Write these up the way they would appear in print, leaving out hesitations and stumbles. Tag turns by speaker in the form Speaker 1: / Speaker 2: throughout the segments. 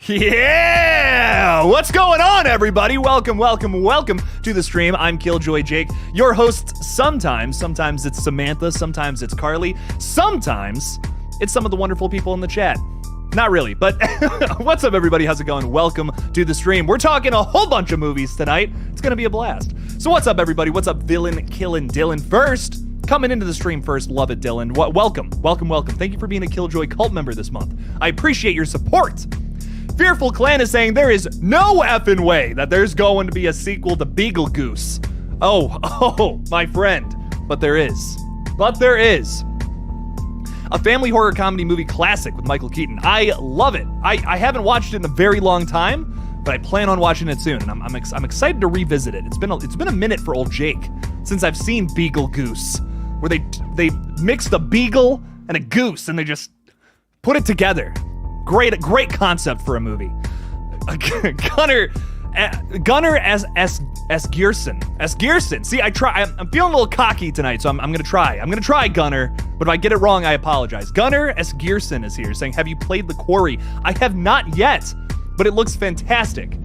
Speaker 1: Yeah! What's going on, everybody? Welcome to the stream. I'm KillJoy Jake, your host sometimes. Sometimes it's Samantha, sometimes it's Carly, sometimes it's some of the wonderful people in the chat. Not really, but what's up, everybody? How's it going? Welcome to the stream. We're talking a whole bunch of movies tonight. It's gonna be a blast. So what's up, everybody? What's up, Villain Killin' Dylan? First, coming into the stream first, love it, Dylan. Welcome. Thank you for being a KillJoy cult member this month. I appreciate your support. Fearful Clan is saying there is no effing way that there's going to be a sequel to Beetlejuice. Oh, my friend. But there is. A family horror comedy movie classic with Michael Keaton. I love it. I haven't watched it in a very long time, but I plan on watching it soon, and I'm excited to revisit it. It's been a minute for old Jake since I've seen Beetlejuice, where they mixed a beagle and a goose and they just put it together. Great concept for a movie. Gunnar S. Gearson. See, I'm feeling a little cocky tonight, so I'm gonna try. I'm gonna try, Gunnar, but if I get it wrong, I apologize. Gunnar S. Gearson is here saying, have you played The Quarry? I have not yet, but it looks fantastic.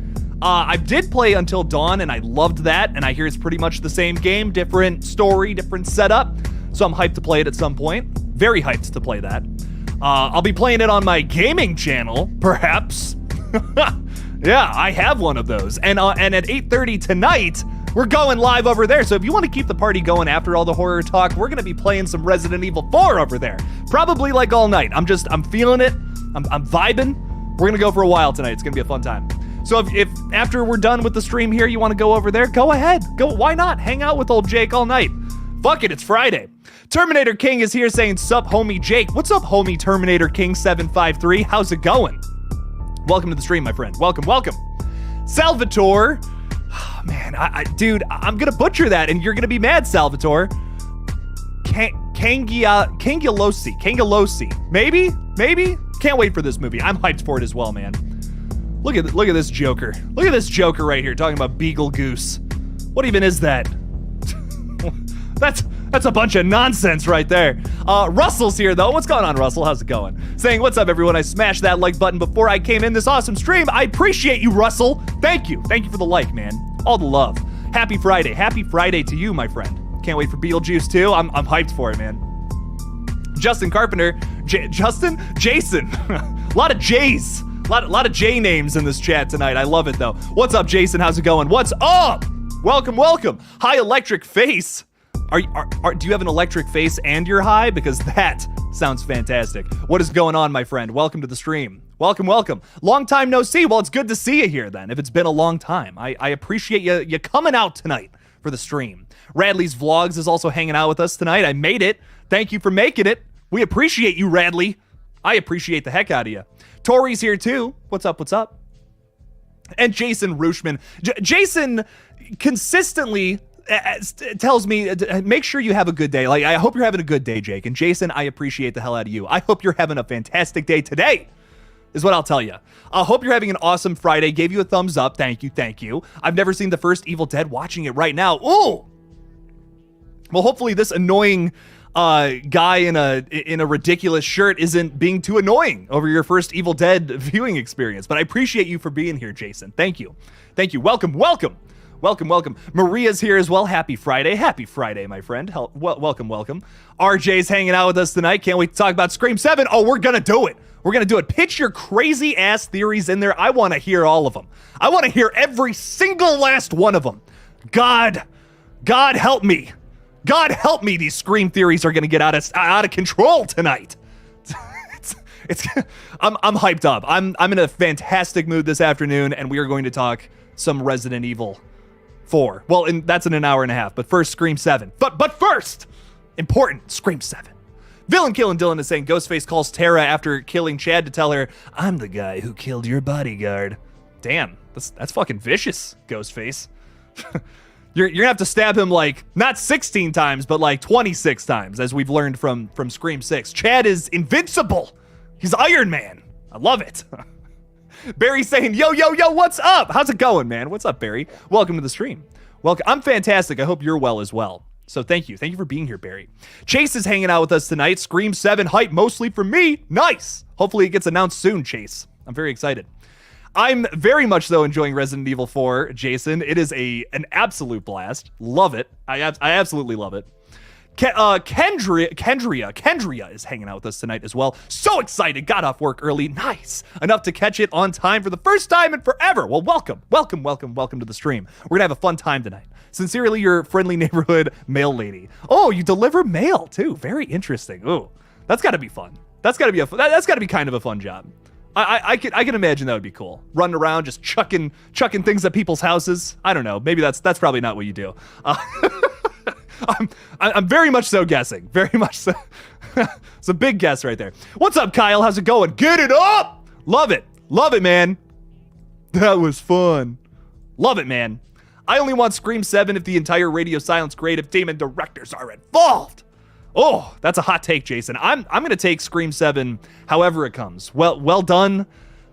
Speaker 1: I did play Until Dawn, and I loved that, and I hear it's pretty much the same game, different story, different setup, so I'm hyped to play it at some point. Very hyped to play that. I'll be playing it on my gaming channel, perhaps. Yeah, I have one of those. And at 8:30 tonight, we're going live over there. So if you want to keep the party going after all the horror talk, we're going to be playing some Resident Evil 4 over there. Probably like all night. I'm feeling it. I'm vibing. We're going to go for a while tonight. It's going to be a fun time. So if after we're done with the stream here, you want to go over there, go ahead. Go. Why not? Hang out with old Jake all night. Fuck it, it's Friday. Terminator King is here saying, sup, homie Jake. What's up, homie Terminator King 753? How's it going? Welcome to the stream, my friend. Welcome. Salvatore. Oh, man, dude, I'm gonna butcher that, and you're gonna be mad, Salvatore. Kangilosi. Maybe? Can't wait for this movie. I'm hyped for it as well, man. Look at this Joker. Look at this Joker right here talking about Beetlejuice. What even is that? That's a bunch of nonsense right there. Russell's here, though. What's going on, Russell? How's it going? Saying, what's up, everyone? I smashed that like button before I came in this awesome stream. I appreciate you, Russell. Thank you for the like, man. All the love. Happy Friday. Happy Friday to you, my friend. Can't wait for Beetlejuice, too. I'm hyped for it, man. Justin Carpenter. Jason. A lot of J's. A lot of J names in this chat tonight. I love it, though. What's up, Jason? How's it going? What's up? Welcome. Hi, Electric Face. Do you have an electric face and you're high? Because that sounds fantastic. What is going on, my friend? Welcome to the stream. Welcome. Long time no see. Well, it's good to see you here then, if it's been a long time. I appreciate you coming out tonight for the stream. Radley's Vlogs is also hanging out with us tonight. I made it. Thank you for making it. We appreciate you, Radley. I appreciate the heck out of you. Tori's here too. What's up? And Jason Rushman. Jason consistently tells me, make sure you have a good day. Like, I hope you're having a good day, Jake. And Jason, I appreciate the hell out of you. I hope you're having a fantastic day today, is what I'll tell you. I hope you're having an awesome Friday. Gave you a thumbs up. Thank you. I've never seen the first Evil Dead. Watching it right now. Ooh. Well, hopefully this annoying guy in a ridiculous shirt isn't being too annoying over your first Evil Dead viewing experience. But I appreciate you for being here, Jason. Thank you. Welcome. Maria's here as well. Happy Friday, my friend. Welcome. RJ's hanging out with us tonight. Can't wait to talk about Scream 7. Oh, we're gonna do it. Pitch your crazy ass theories in there. I want to hear all of them. I want to hear every single last one of them. God help me. These Scream theories are gonna get out of control tonight. I'm hyped up. I'm in a fantastic mood this afternoon, and we are going to talk some Resident Evil 4. Well, that's in an hour and a half, but first, Scream 7. But first, important, Scream 7. Villain Killin' Dylan is saying Ghostface calls Tara after killing Chad to tell her, I'm the guy who killed your bodyguard. Damn, that's fucking vicious, Ghostface. You're gonna have to stab him like, not 16 times, but like 26 times, as we've learned from Scream 6. Chad is invincible. He's Iron Man. I love it. Barry's saying, yo, what's up? How's it going, man? What's up, Barry? Welcome to the stream. Welcome. I'm fantastic. I hope you're well as well. So thank you. Thank you for being here, Barry. Chase is hanging out with us tonight. Scream 7 hype mostly for me. Nice. Hopefully it gets announced soon, Chase. I'm very excited. I'm very much so enjoying Resident Evil 4, Jason. It is an absolute blast. Love it. I absolutely love it. Kendria is hanging out with us tonight as well. So excited, got off work early. Nice. Enough to catch it on time for the first time in forever. Well, welcome to the stream. We're gonna have a fun time tonight. Sincerely, your friendly neighborhood mail lady. Oh, you deliver mail too. Very interesting. Ooh, that's gotta be fun. That's gotta be kind of a fun job. I can imagine that would be cool. Running around just chucking things at people's houses. I don't know. Maybe that's probably not what you do. I'm very much so guessing. Very much so. It's a big guess right there. What's up, Kyle? How's it going? Get it up! Love it. Love it, man. That was fun. Love it, man. I only want Scream 7 if the entire radio silence creative team and directors are involved. Oh, that's a hot take, Jason. I'm gonna take Scream 7 however it comes. Well done.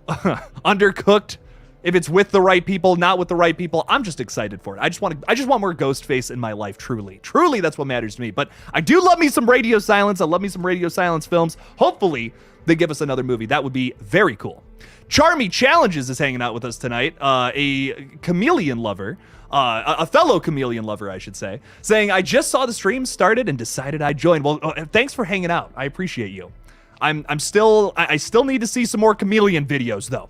Speaker 1: Undercooked. If it's with the right people, not with the right people, I'm just excited for it. I just want more Ghostface in my life, truly. Truly, that's what matters to me. But I do love me some radio silence. I love me some radio silence films. Hopefully, they give us another movie. That would be very cool. Charmy Challenges is hanging out with us tonight. A chameleon lover, a fellow chameleon lover, I should say, saying, I just saw the stream started and decided I'd join. Well, thanks for hanging out. I appreciate you. I still need to see some more chameleon videos, though.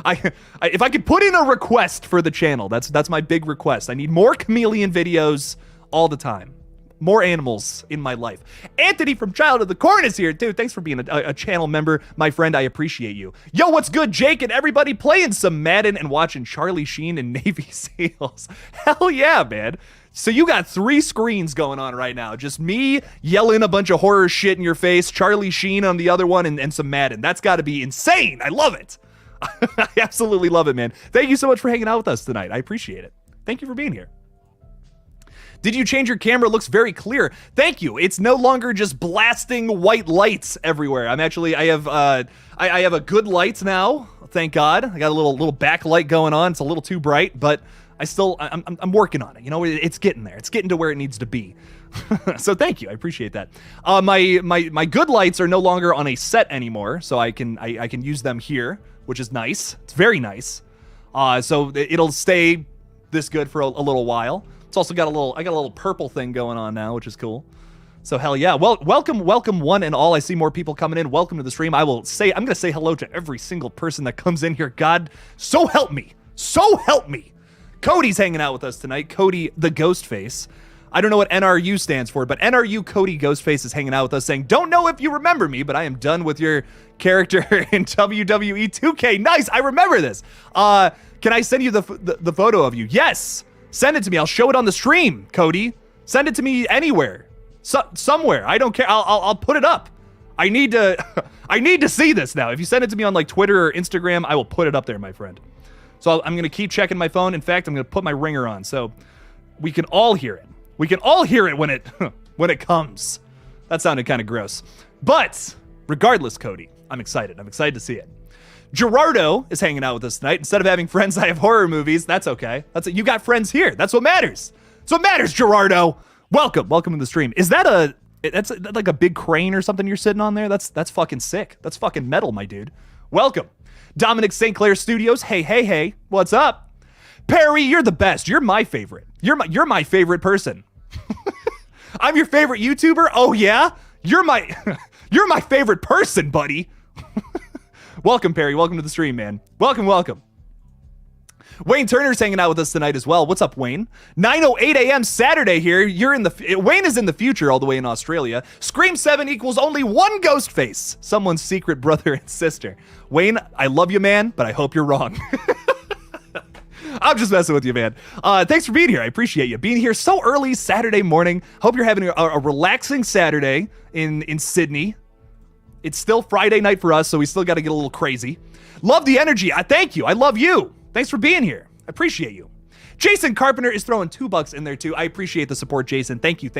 Speaker 1: If I could put in a request for the channel, that's my big request. I need more chameleon videos all the time. More animals in my life. Anthony from Child of the Corn is here, dude. Thanks for being a channel member, my friend. I appreciate you. Yo, what's good, Jake and everybody playing some Madden and watching Charlie Sheen and Navy SEALs? Hell yeah, man. So you got 3 screens going on right now. Just me yelling a bunch of horror shit in your face, Charlie Sheen on the other one, and some Madden. That's got to be insane. I love it. I absolutely love it, man. Thank you so much for hanging out with us tonight. I appreciate it. Thank you for being here. Did you change your camera? It looks very clear. Thank you. It's no longer just blasting white lights everywhere. I have a good light now. Thank God. I got a little backlight going on. It's a little too bright, but I'm working on it. You know, it's getting there. It's getting to where it needs to be. So thank you. I appreciate that. My good lights are no longer on a set anymore, so I can use them here, which is nice. It's very nice. So it'll stay this good for a little while. It's also got I got a little purple thing going on now, which is cool. So hell yeah. Well, welcome one and all. I see more people coming in. Welcome to the stream. I'm going to say hello to every single person that comes in here. God, so help me. So help me. Cody's hanging out with us tonight. Cody the Ghostface. I don't know what NRU stands for, but NRU Cody Ghostface is hanging out with us saying, don't know if you remember me, but I am done with your character in WWE 2K. Nice, I remember this. Can I send you the photo of you? Yes, send it to me. I'll show it on the stream, Cody. Send it to me anywhere, somewhere. I don't care. I'll put it up. I need to see this now. If you send it to me on like Twitter or Instagram, I will put it up there, my friend. So I'm gonna keep checking my phone. In fact, I'm gonna put my ringer on so we can all hear it. We can all hear it when it comes. That sounded kind of gross. But regardless, Cody, I'm excited. I'm excited to see it. Gerardo is hanging out with us tonight. Instead of having friends, I have horror movies. That's okay. You got friends here. That's what matters. That's what matters, Gerardo. Welcome to the stream. Is that that's like a big crane or something you're sitting on there? That's fucking sick. That's fucking metal, my dude. Welcome. Dominic St. Clair Studios. Hey. What's up? Perry, you're the best. You're my favorite. You're my favorite person. I'm your favorite YouTuber? Oh yeah? You're my favorite person, buddy. Welcome, Perry. Welcome to the stream, man. Welcome. Wayne Turner's hanging out with us tonight as well. What's up, Wayne? 9:08 a.m. Saturday here. Wayne is in the future all the way in Australia. Scream 7 equals only one ghost face. Someone's secret brother and sister. Wayne, I love you, man, but I hope you're wrong. I'm just messing with you, man. Thanks for being here. I appreciate you being here so early Saturday morning. Hope you're having a relaxing Saturday in Sydney. It's still Friday night for us, so we still got to get a little crazy. Love the energy. Thank you. I love you. Thanks for being here. I appreciate you. Jason Carpenter is throwing $2 in there too. I appreciate the support, Jason. Thank you.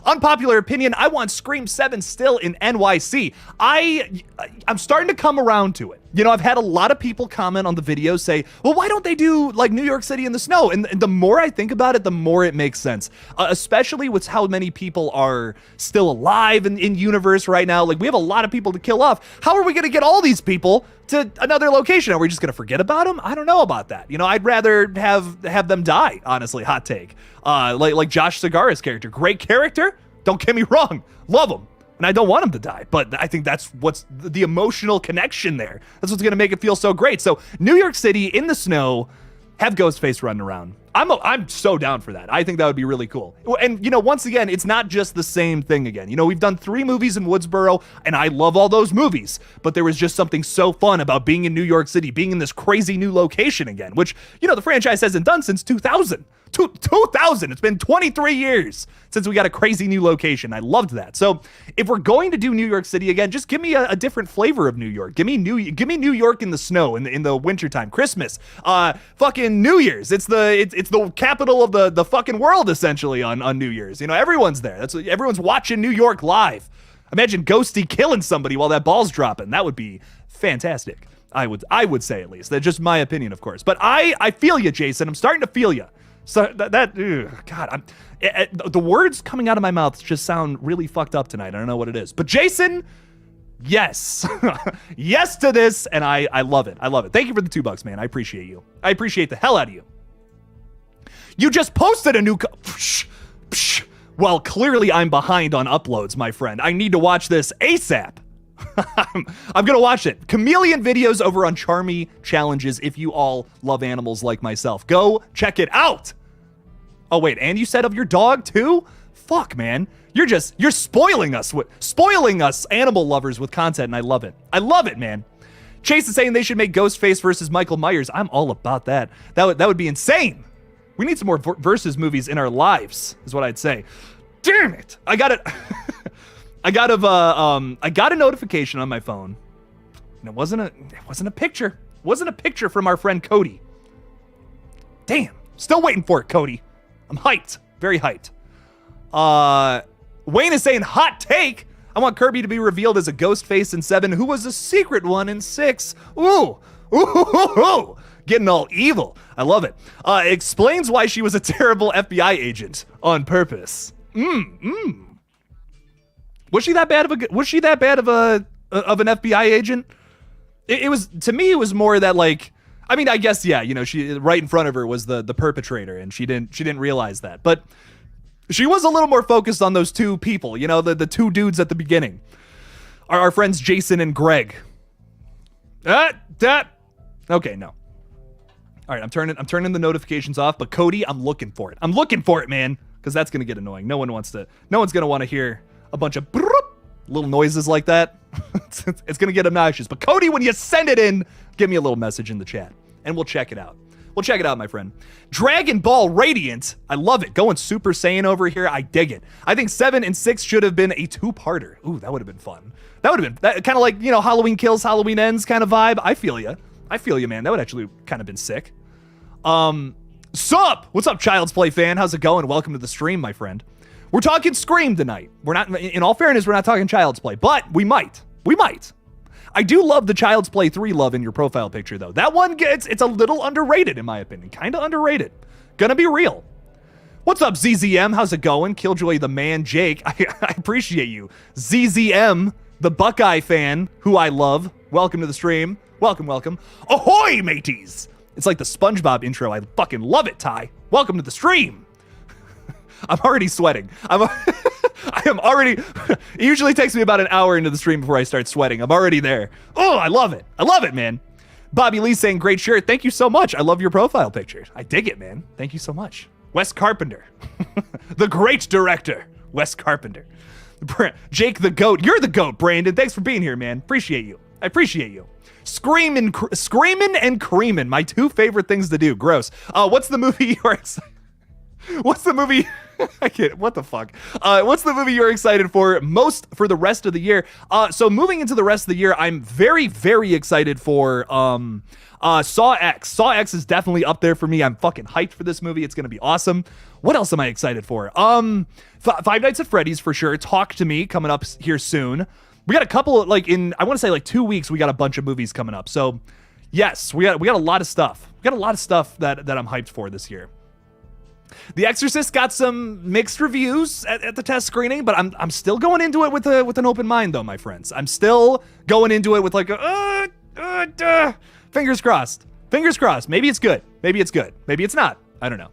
Speaker 1: Unpopular opinion, I want Scream 7 still in NYC. I'm starting to come around to it. You know, I've had a lot of people comment on the video say, well, why don't they do like New York City in the snow? And the more I think about it, the more it makes sense, especially with how many people are still alive in universe right now. Like, we have a lot of people to kill off. How are we going to get all these people to another location? Are we just going to forget about them? I don't know about that. You know, I'd rather have them die, honestly. Hot take. Like Josh Segarra's character. Great character. Don't get me wrong. Love him. And I don't want him to die, but I think that's what's the emotional connection there. That's what's gonna make it feel so great. So New York City in the snow, have Ghostface running around. I'm so down for that. I think that would be really cool. And you know, once again, it's not just the same thing again. You know, we've done 3 movies in Woodsboro, and I love all those movies, but there was just something so fun about being in New York City, being in this crazy new location again, which, you know, the franchise hasn't done since 2000. 2000. It's been 23 years since we got a crazy new location. I loved that. So if we're going to do New York City again, just give me a different flavor of New York. Give me New York in the snow in the wintertime, Christmas, fucking New Year's. It's the capital of the fucking world essentially on New Year's. You know, everyone's there. Everyone's watching New York live. Imagine Ghosty killing somebody while that ball's dropping. That would be fantastic. I would say, at least. That's just my opinion, of course. But I feel you, Jason. I'm starting to feel you. So God, the words coming out of my mouth just sound really fucked up tonight. I don't know what it is. But Jason, yes. Yes to this, and I love it. I love it. Thank you for the $2, man. I appreciate you. I appreciate the hell out of you. You just posted a new... Well, clearly I'm behind on uploads, my friend. I need to watch this ASAP. I'm gonna watch it. Chameleon videos over on Charmy Challenges if you all love animals like myself. Go check it out. Oh wait, and you said of your dog too? Fuck, man. You're spoiling us animal lovers with content, and I love it. I love it, man. Chase is saying they should make Ghostface versus Michael Myers. I'm all about that. That would be insane. We need some more versus movies in our lives, is what I'd say. Damn it. I got it. I got a notification on my phone, and it wasn't a picture. It wasn't a picture from our friend Cody. Damn, still waiting for it, Cody. I'm hyped, very hyped. Wayne is saying hot take. I want Kirby to be revealed as a ghost face in 7, who was a secret one in 6. Ooh, getting all evil. I love it. Explains why she was a terrible FBI agent on purpose. Was she that bad of an FBI agent? It was, to me, it was more that, like, I mean, I guess, yeah, you know, she right in front of her was the perpetrator, and she didn't realize that. But she was a little more focused on those 2 people, you know, the 2 dudes at the beginning. Our friends Jason and Greg. Okay, no. All right, I'm turning the notifications off, but Cody, I'm looking for it. I'm looking for it, man, because that's gonna get annoying. No one's gonna want to hear a bunch of little noises like that. It's gonna get obnoxious. But Cody, when you send it in, give me a little message in the chat, and we'll check it out. We'll check it out, my friend. Dragon Ball Radiant, I love it. Going Super Saiyan over here, I dig it. I think 7 and 6 should have been a 2-parter. Ooh, that would have been fun. That would have been kind of like, you know, Halloween Kills, Halloween Ends kind of vibe. I feel you, man. That would actually kind of been sick. Sup? What's up, Child's Play fan? How's it going? Welcome to the stream, my friend. We're talking Scream tonight. We're not, in all fairness, we're not talking Child's Play, but we might. I do love the Child's Play 3 love in your profile picture, though. That one it's a little underrated, in my opinion. Kind of underrated. Gonna be real. What's up, ZZM? How's it going? KillJoy the man, Jake. I appreciate you. ZZM, the Buckeye fan, who I love. Welcome to the stream. Welcome. Ahoy, mateys! It's like the SpongeBob intro. I fucking love it, Ty. Welcome to the stream. I'm already sweating. I am already, it usually takes me about an hour into the stream before I start sweating. I'm already there. Oh, I love it. I love it, man. Bobby Lee saying, great shirt. Thank you so much. I love your profile picture. I dig it, man. Thank you so much. Wes Carpenter. The great director, Wes Carpenter. Jake the GOAT. You're the GOAT, Brandon. Thanks for being here, man. Appreciate you. I appreciate you. Screaming and creaming. My 2 favorite things to do. Gross. What's the movie you are excited? What's the movie? I can't. What the fuck? What's the movie you're excited for most for the rest of the year? So moving into the rest of the year, I'm very, very excited for Saw X. Saw X is definitely up there for me. I'm fucking hyped for this movie. It's gonna be awesome. What else am I excited for? Five Nights at Freddy's for sure. Talk to Me coming up here soon. We got a couple of, like, I want to say like 2 weeks, we got a bunch of movies coming up. So yes, we got a lot of stuff. We got a lot of stuff that I'm hyped for this year. The Exorcist got some mixed reviews at the test screening, but I'm still going into it with an open mind, though, my friends. I'm still going into it with like fingers crossed. Fingers crossed. Maybe it's good. Maybe it's good. Maybe it's not. I don't know.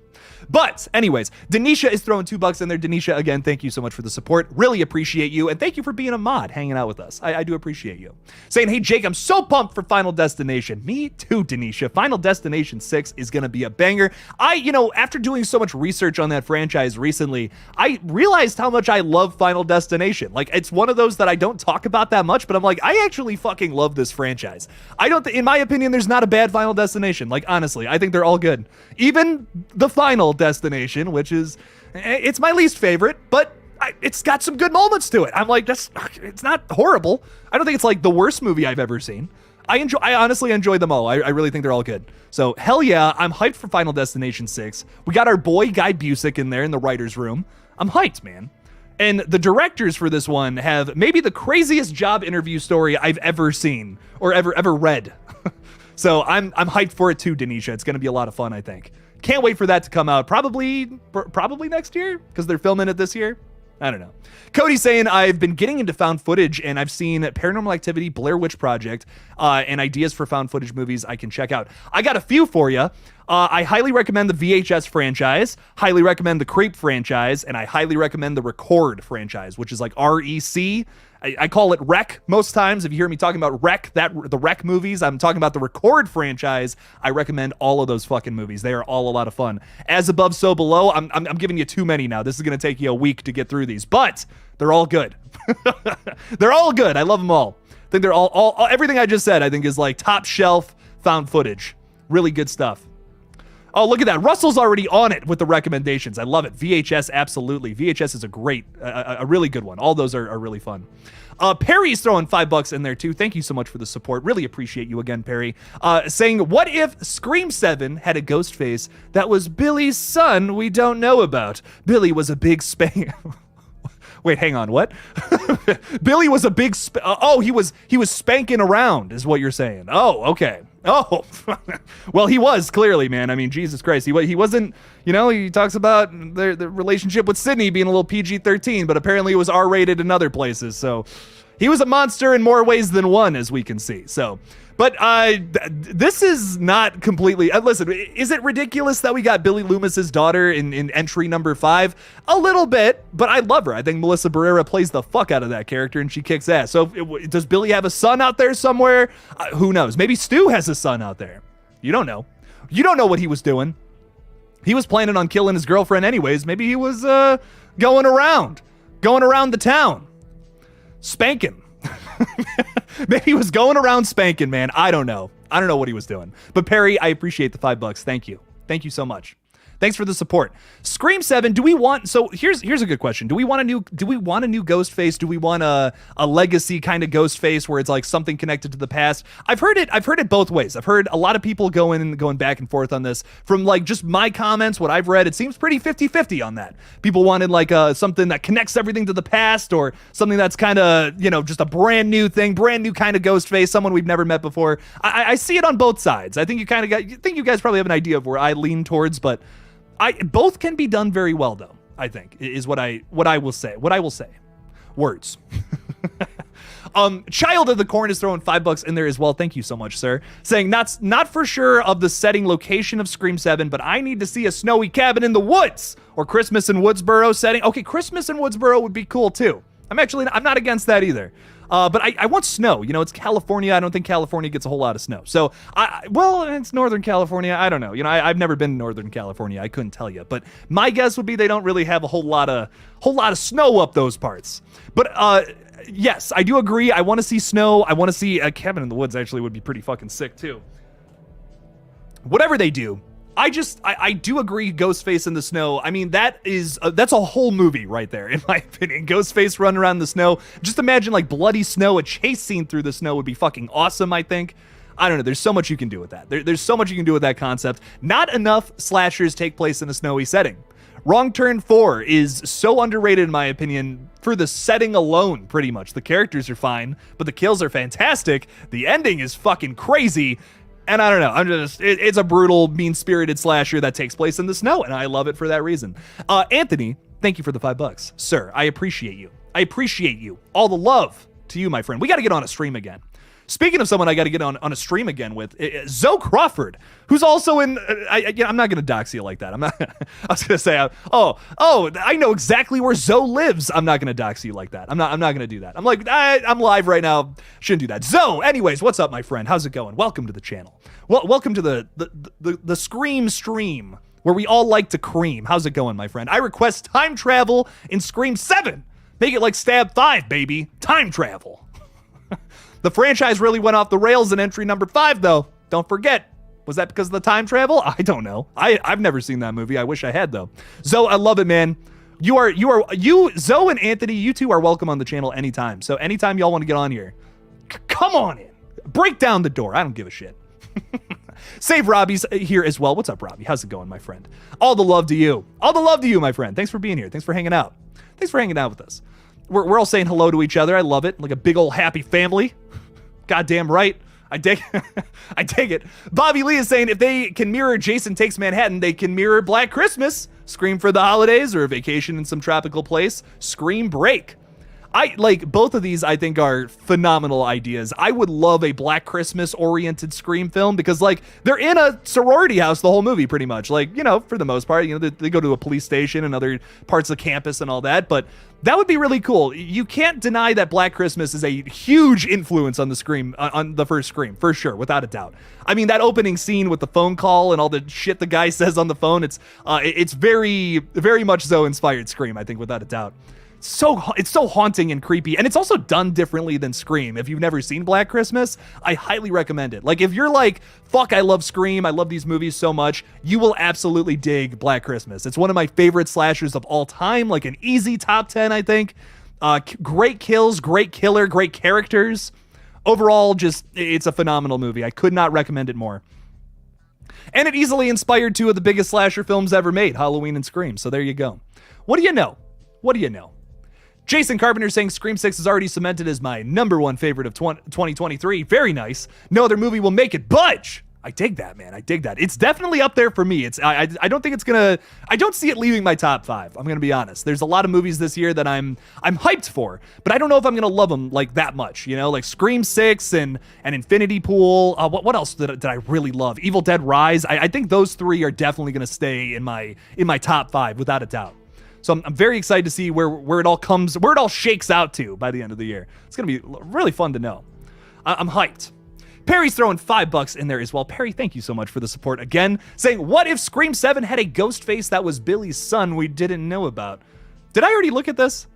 Speaker 1: But anyways, Denisha is throwing $2 in there. Denisha, again, thank you so much for the support. Really appreciate you. And thank you for being a mod, hanging out with us. I do appreciate you. Saying, hey, Jake, I'm so pumped for Final Destination. Me too, Denisha. Final Destination 6 is going to be a banger. After doing so much research on that franchise recently, I realized how much I love Final Destination. Like, it's one of those that I don't talk about that much, but I'm like, I actually fucking love this franchise. In my opinion, there's not a bad Final Destination. Like, honestly, I think they're all good. Even the Final Destination, which is, it's my least favorite, but it's got some good moments to it. I'm like, it's not horrible. I don't think it's like the worst movie I've ever seen. I honestly enjoy them all. I really think they're all good. So hell yeah, I'm hyped for Final Destination 6. We got our boy Guy Busick in there in the writer's room. I'm hyped, man. And the directors for this one have maybe the craziest job interview story I've ever seen or ever read. So I'm hyped for it too, Denisha. It's going to be a lot of fun, I think. Can't wait for that to come out. Probably next year because they're filming it this year. I don't know. Cody's saying, I've been getting into found footage and I've seen Paranormal Activity, Blair Witch Project, and ideas for found footage movies I can check out. I got a few for you. I highly recommend the VHS franchise, highly recommend the Creep franchise, and I highly recommend the Record franchise, which is like REC. I call it Rec most times. If you hear me talking about Rec, the Rec movies, I'm talking about the Record franchise. I recommend all of those fucking movies. They are all a lot of fun. As Above, So Below. I'm giving you too many now. This is going to take you a week to get through these, but they're all good. They're all good. I love them all. I think they're all everything I just said, I think is like top shelf found footage. Really good stuff. Oh, look at that. Russell's already on it with the recommendations. I love it. VHS, absolutely. VHS is a really good one. All those are really fun. Perry's throwing $5 in there too. Thank you so much for the support. Really appreciate you again, Perry. Saying, what if Scream 7 had a ghost face that was Billy's son we don't know about? Billy was a big spank. Wait, hang on, what? Billy was a big he was spanking around is what you're saying. Oh, okay. Oh, well, he was clearly, man. I mean, Jesus Christ, he wasn't, he talks about the relationship with Sydney being a little PG-13, but apparently it was R-rated in other places. So he was a monster in more ways than one, as we can see. So, but this is not completely, listen, is it ridiculous that we got Billy Loomis's daughter in entry number 5? A little bit, but I love her. I think Melissa Barrera plays the fuck out of that character and she kicks ass. So does Billy have a son out there somewhere? Who knows? Maybe Stu has a son out there. You don't know. You don't know what he was doing. He was planning on killing his girlfriend anyways. Maybe he was going around the town, spanking. Maybe he was going around spanking, man. I don't know what he was doing. But Perry, I appreciate the $5. Thank you. Thank you so much. Thanks for the support. Scream 7, so here's a good question. Do we want a new Ghostface? Do we want a legacy kind of Ghostface where it's like something connected to the past? I've heard it both ways. I've heard a lot of people going back and forth on this. From like just my comments, what I've read, it seems pretty 50-50 on that. People wanted like something that connects everything to the past, or something that's kind of, just a brand new thing, brand new kind of Ghostface, someone we've never met before. I see it on both sides. I think you guys probably have an idea of where I lean towards, but both can be done very well, though, I think, is what I will say. Words. Child of the Corn is throwing $5 in there as well. Thank you so much, sir. Saying, not for sure of the setting location of Scream 7, but I need to see a snowy cabin in the woods or Christmas in Woodsboro setting. Okay, Christmas in Woodsboro would be cool, too. I'm not against that either. But I want snow. It's California. I don't think California gets a whole lot of snow. So, it's Northern California. I don't know. I've never been to Northern California. I couldn't tell you. But my guess would be they don't really have a whole lot of snow up those parts. But yes, I do agree. I want to see snow. I want to see a cabin in the woods. Actually, would be pretty fucking sick too. Whatever they do. I do agree, Ghostface in the snow. I mean, that's a whole movie right there, in my opinion. Ghostface running around in the snow. Just imagine like bloody snow, a chase scene through the snow would be fucking awesome, I think. I don't know. There's so much you can do with that. There's so much you can do with that concept. Not enough slashers take place in a snowy setting. Wrong Turn 4 is so underrated in my opinion for the setting alone, pretty much. The characters are fine, but the kills are fantastic. The ending is fucking crazy. And I don't know, it's a brutal, mean-spirited slasher that takes place in the snow, and I love it for that reason. Anthony, thank you for the $5. Sir, I appreciate you. I appreciate you. All the love to you, my friend. We got to get on a stream again. Speaking of someone I got to get on a stream again with, Zoe Crawford, who's also in, I'm not going to dox you like that. I was going to say, I know exactly where Zoe lives. I'm not going to dox you like that. I'm not going to do that. I'm like, I'm live right now. Shouldn't do that. Zoe, anyways, what's up, my friend? How's it going? Welcome to the channel. Well, welcome to the Scream stream where we all like to cream. How's it going, my friend? I request time travel in Scream 7. Make it like Stab 5, baby. Time travel. The franchise really went off the rails in entry number 5, though. Don't forget. Was that because of the time travel? I don't know. I've never seen that movie. I wish I had, though. Zoe, I love it, man. Zoe and Anthony, you two are welcome on the channel anytime. So anytime y'all want to get on here, come on in. Break down the door. I don't give a shit. Save Robbie's here as well. What's up, Robbie? How's it going, my friend? All the love to you. All the love to you, my friend. Thanks for being here. Thanks for hanging out. Thanks for hanging out with us. We're all saying hello to each other. I love it. Like a big old happy family. Goddamn right. I dig it. Bobby Lee is saying if they can mirror Jason Takes Manhattan, they can mirror Black Christmas, Scream for the Holidays, or a Vacation in Some Tropical Place, Scream Break. I like both of these. I think are phenomenal ideas. I would love a Black Christmas oriented Scream film because like they're in a sorority house the whole movie pretty much. Like, you know, for the most part, you know, they go to a police station and other parts of campus and all that, but that would be really cool. You can't deny that Black Christmas is a huge influence on the Scream, on the first Scream, for sure, without a doubt. I mean, that opening scene with the phone call and all the shit the guy says on the phone, it's very, very much so inspired Scream, I think, without a doubt. It's so haunting and creepy, and it's also done differently than Scream. If you've never seen Black Christmas, I highly recommend it. Like, if you're like, fuck, I love Scream, I love these movies so much, you will absolutely dig Black Christmas. It's one of my favorite slashers of all time, like an easy top 10, I think. Great kills, great killer, great characters. Overall, it's a phenomenal movie. I could not recommend it more. And it easily inspired two of the biggest slasher films ever made, Halloween and Scream. So there you go. What do you know? What do you know? Jason Carpenter saying Scream 6 is already cemented as my #1 favorite of 2023. Very nice. No other movie will make it budge. I dig that, man. I dig that. It's definitely up there for me. I don't think it's gonna. I don't see it leaving my top 5. I'm gonna be honest. There's a lot of movies this year that I'm hyped for, but I don't know if I'm gonna love them like that much. You know, like Scream 6 and Infinity Pool. What else did I really love? Evil Dead Rise. I think those 3 are definitely gonna stay in my top 5 without a doubt. So I'm very excited to see where it all shakes out to by the end of the year. It's going to be really fun to know. I'm hyped. Perry's throwing $5 in there as well. Perry, thank you so much for the support again. Saying, what if Scream 7 had a ghost face that was Billy's son we didn't know about? Did I already look at this?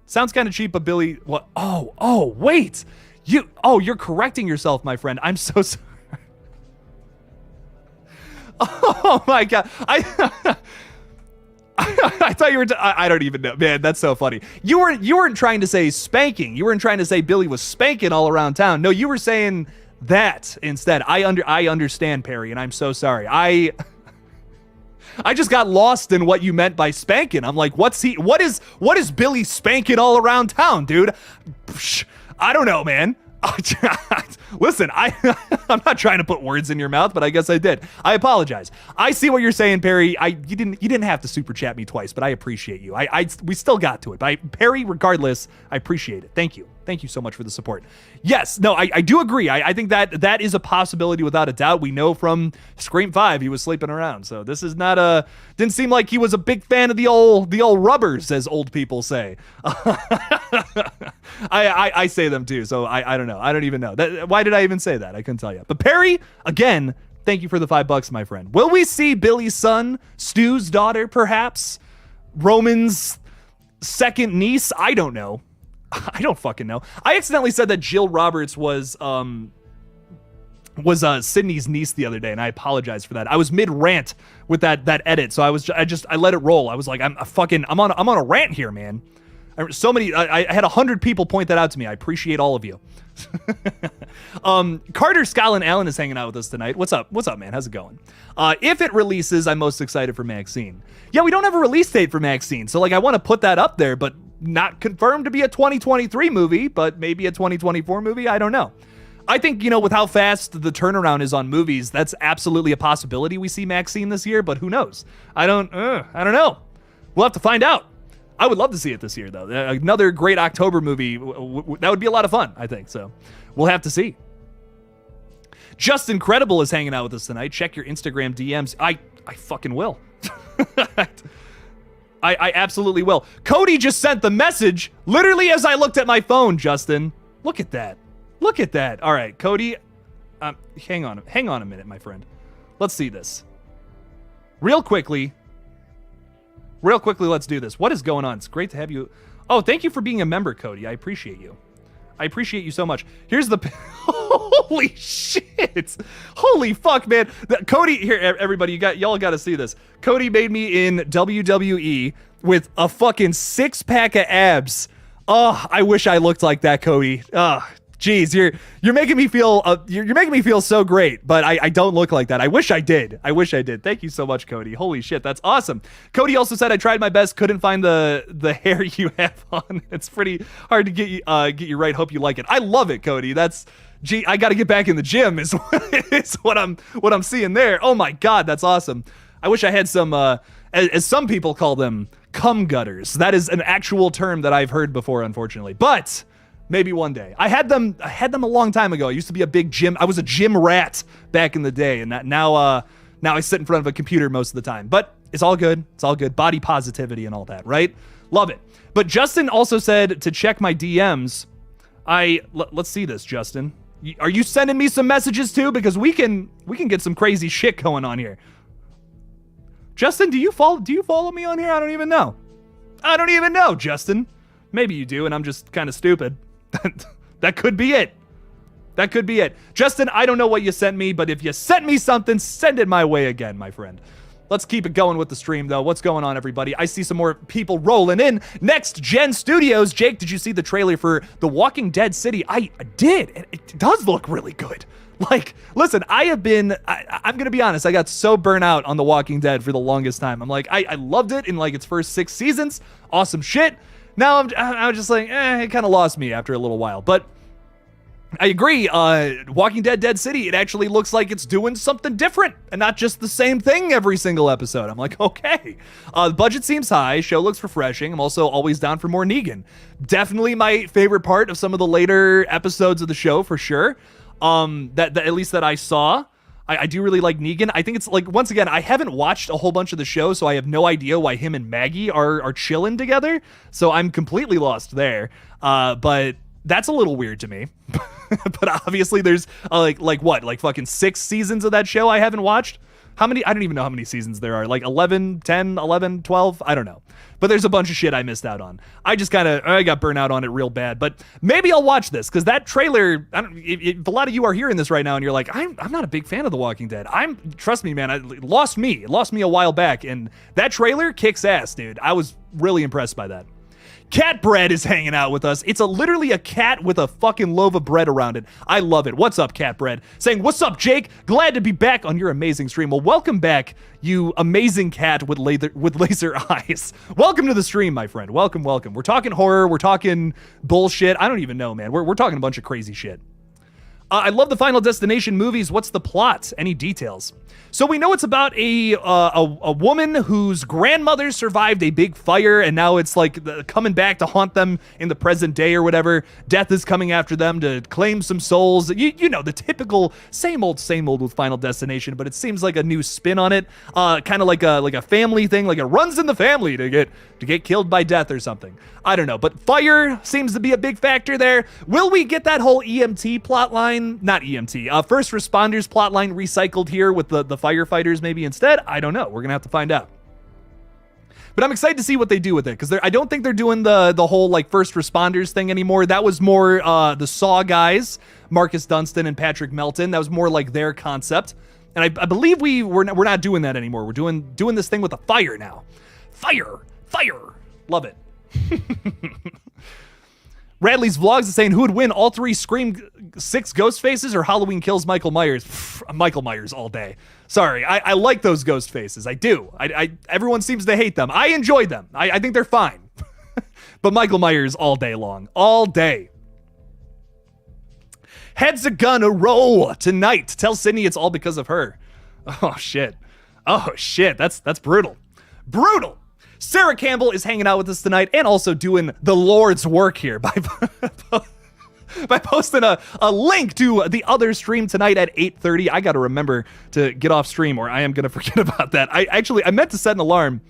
Speaker 1: Sounds kind of cheap, but Billy, what? Oh, wait. You're correcting yourself, my friend. I'm so sorry. Oh my God. I thought you were. I don't even know, man. That's so funny. You weren't trying to say spanking. You weren't trying to say Billy was spanking all around town. No, you were saying that instead. I understand, Perry, and I'm so sorry. I just got lost in what you meant by spanking. I'm like, what is Billy spanking all around town, dude? I don't know, man. Listen, I'm not trying to put words in your mouth, but I guess I did. I apologize. I see what you're saying, Perry. You didn't have to super chat me twice, but I appreciate you. We still got to it. But Perry, regardless, I appreciate it. Thank you. Thank you so much for the support. Yes, no, I do agree. I think that is a possibility without a doubt. We know from Scream 5 he was sleeping around. So this is not didn't seem like he was a big fan of the old rubbers, as old people say. I say them too, so I don't know. I don't even know. Why did I even say that? I couldn't tell you. But Perry, again, thank you for the $5, my friend. Will we see Billy's son, Stu's daughter, perhaps? Roman's second niece? I don't know. I don't fucking know. I accidentally said that Jill Roberts was Sydney's niece the other day, and I apologize for that. I was mid rant with that edit, so I let it roll. I was like, I'm on a rant here, man. I had 100 people point that out to me. I appreciate all of you. Carter Scotland Allen is hanging out with us tonight. What's up? What's up, man? How's it going? If it releases, I'm most excited for Maxine. Yeah, we don't have a release date for Maxine, so like I want to put that up there, but not confirmed to be a 2023 movie, but maybe a 2024 movie. I don't know. I think, you know, with how fast the turnaround is on movies, that's absolutely a possibility we see Maxine this year, but who knows? I don't know. We'll have to find out. I would love to see it this year, though. Another great October movie. That would be a lot of fun, I think. So we'll have to see. Justin Credible is hanging out with us tonight. Check your Instagram DMs. I fucking will. I absolutely will. Cody just sent the message literally as I looked at my phone, Justin. Look at that. Look at that. All right, Cody. Hang on a minute, my friend. Let's see this. Real quickly, let's do this. What is going on? It's great to have you. Oh, thank you for being a member, Cody. I appreciate you. I appreciate you so much. Here's the... Holy shit. Holy fuck, man. Cody, here, everybody, y'all got to see this. Cody made me in WWE with a fucking 6-pack of abs. Oh, I wish I looked like that, Cody. Oh, jeez, you're making me feel you're making me feel so great, but I don't look like that. I wish I did. Thank you so much, Cody. Holy shit, that's awesome. Cody also said I tried my best, couldn't find the hair you have on. It's pretty hard to get you right. Hope you like it. I love it, Cody. I got to get back in the gym is what I'm seeing there. Oh my god, that's awesome. I wish I had some as some people call them, cum gutters. That is an actual term that I've heard before, unfortunately. But maybe one day. I had them a long time ago. I used to be a big gym. I was a gym rat back in the day, and now I sit in front of a computer most of the time. But it's all good. It's all good. Body positivity and all that, right? Love it. But Justin also said to check my DMs. Let's see this, Justin. Are you sending me some messages too? Because we can get some crazy shit going on here. Justin, do you follow me on here? I don't even know, Justin. Maybe you do, and I'm just kind of stupid. That could be it. Justin, I don't know what you sent me, but if you sent me something, send it my way again, my friend. Let's keep it going with the stream, though. What's going on, everybody? I see some more people rolling in. Next Gen Studios. Jake, did you see the trailer for The Walking Dead City? I did. It does look really good. Like, listen, I'm going to be honest. I got so burnt out on The Walking Dead for the longest time. I'm like, I loved it in like its first 6 seasons. Awesome shit. Now I'm just like, it kind of lost me after a little while. But I agree. Walking Dead Dead City, it actually looks like it's doing something different and not just the same thing every single episode. I'm like, okay. The budget seems high. Show looks refreshing. I'm also always down for more Negan. Definitely my favorite part of some of the later episodes of the show, for sure. That at least that I saw. I do really like Negan. I think it's like, once again, I haven't watched a whole bunch of the show, so I have no idea why him and Maggie are chilling together. So I'm completely lost there. But that's a little weird to me. But obviously there's like fucking 6 seasons of that show I haven't watched. How many? I don't even know how many seasons there are. Like 11, 10, 11, 12? I don't know. But there's a bunch of shit I missed out on. I got burnt out on it real bad. But maybe I'll watch this, because that trailer, if a lot of you are hearing this right now and you're like, I'm not a big fan of The Walking Dead. Trust me, man, it lost me a while back. And that trailer kicks ass, dude. I was really impressed by that. Cat Bread is hanging out with us. It's literally a cat with a fucking loaf of bread around it. I love it. What's up, Cat Bread? Saying, what's up, Jake? Glad to be back on your amazing stream. Well, welcome back, you amazing cat with laser eyes. Welcome to the stream, my friend. Welcome. We're talking horror. We're talking bullshit. I don't even know, man. We're talking a bunch of crazy shit. I love the Final Destination movies. What's the plot? Any details? So we know it's about a woman whose grandmother survived a big fire, and now it's like coming back to haunt them in the present day or whatever. Death is coming after them to claim some souls. You know, the typical same old with Final Destination, but it seems like a new spin on it. Kind of like a family thing, like it runs in the family to get killed by death or something. I don't know, but fire seems to be a big factor there. Will we get that whole EMT plotline? Not EMT, first responders plotline recycled here with the firefighters maybe instead? I don't know. We're gonna have to find out. But I'm excited to see what they do with it, because I don't think they're doing the whole like first responders thing anymore. That was more the Saw guys, Marcus Dunstan and Patrick Melton. That was more like their concept, and I believe we're not doing that anymore. We're doing this thing with a fire now. Fire, love it. Radley's Vlogs is saying, who would win, all 3 Scream 6 ghost faces or Halloween Kills Michael Myers? Michael Myers all day. Sorry, I like those ghost faces. I do. Everyone seems to hate them. I enjoy them. I think they're fine. But Michael Myers all day long. All day. Heads are gonna roll tonight. Tell Sydney it's all because of her. Oh, shit. Oh, shit. That's brutal. Brutal. Sarah Campbell is hanging out with us tonight and also doing the Lord's work here by posting a link to the other stream tonight at 8:30. I got to remember to get off stream or I am going to forget about that. I meant to set an alarm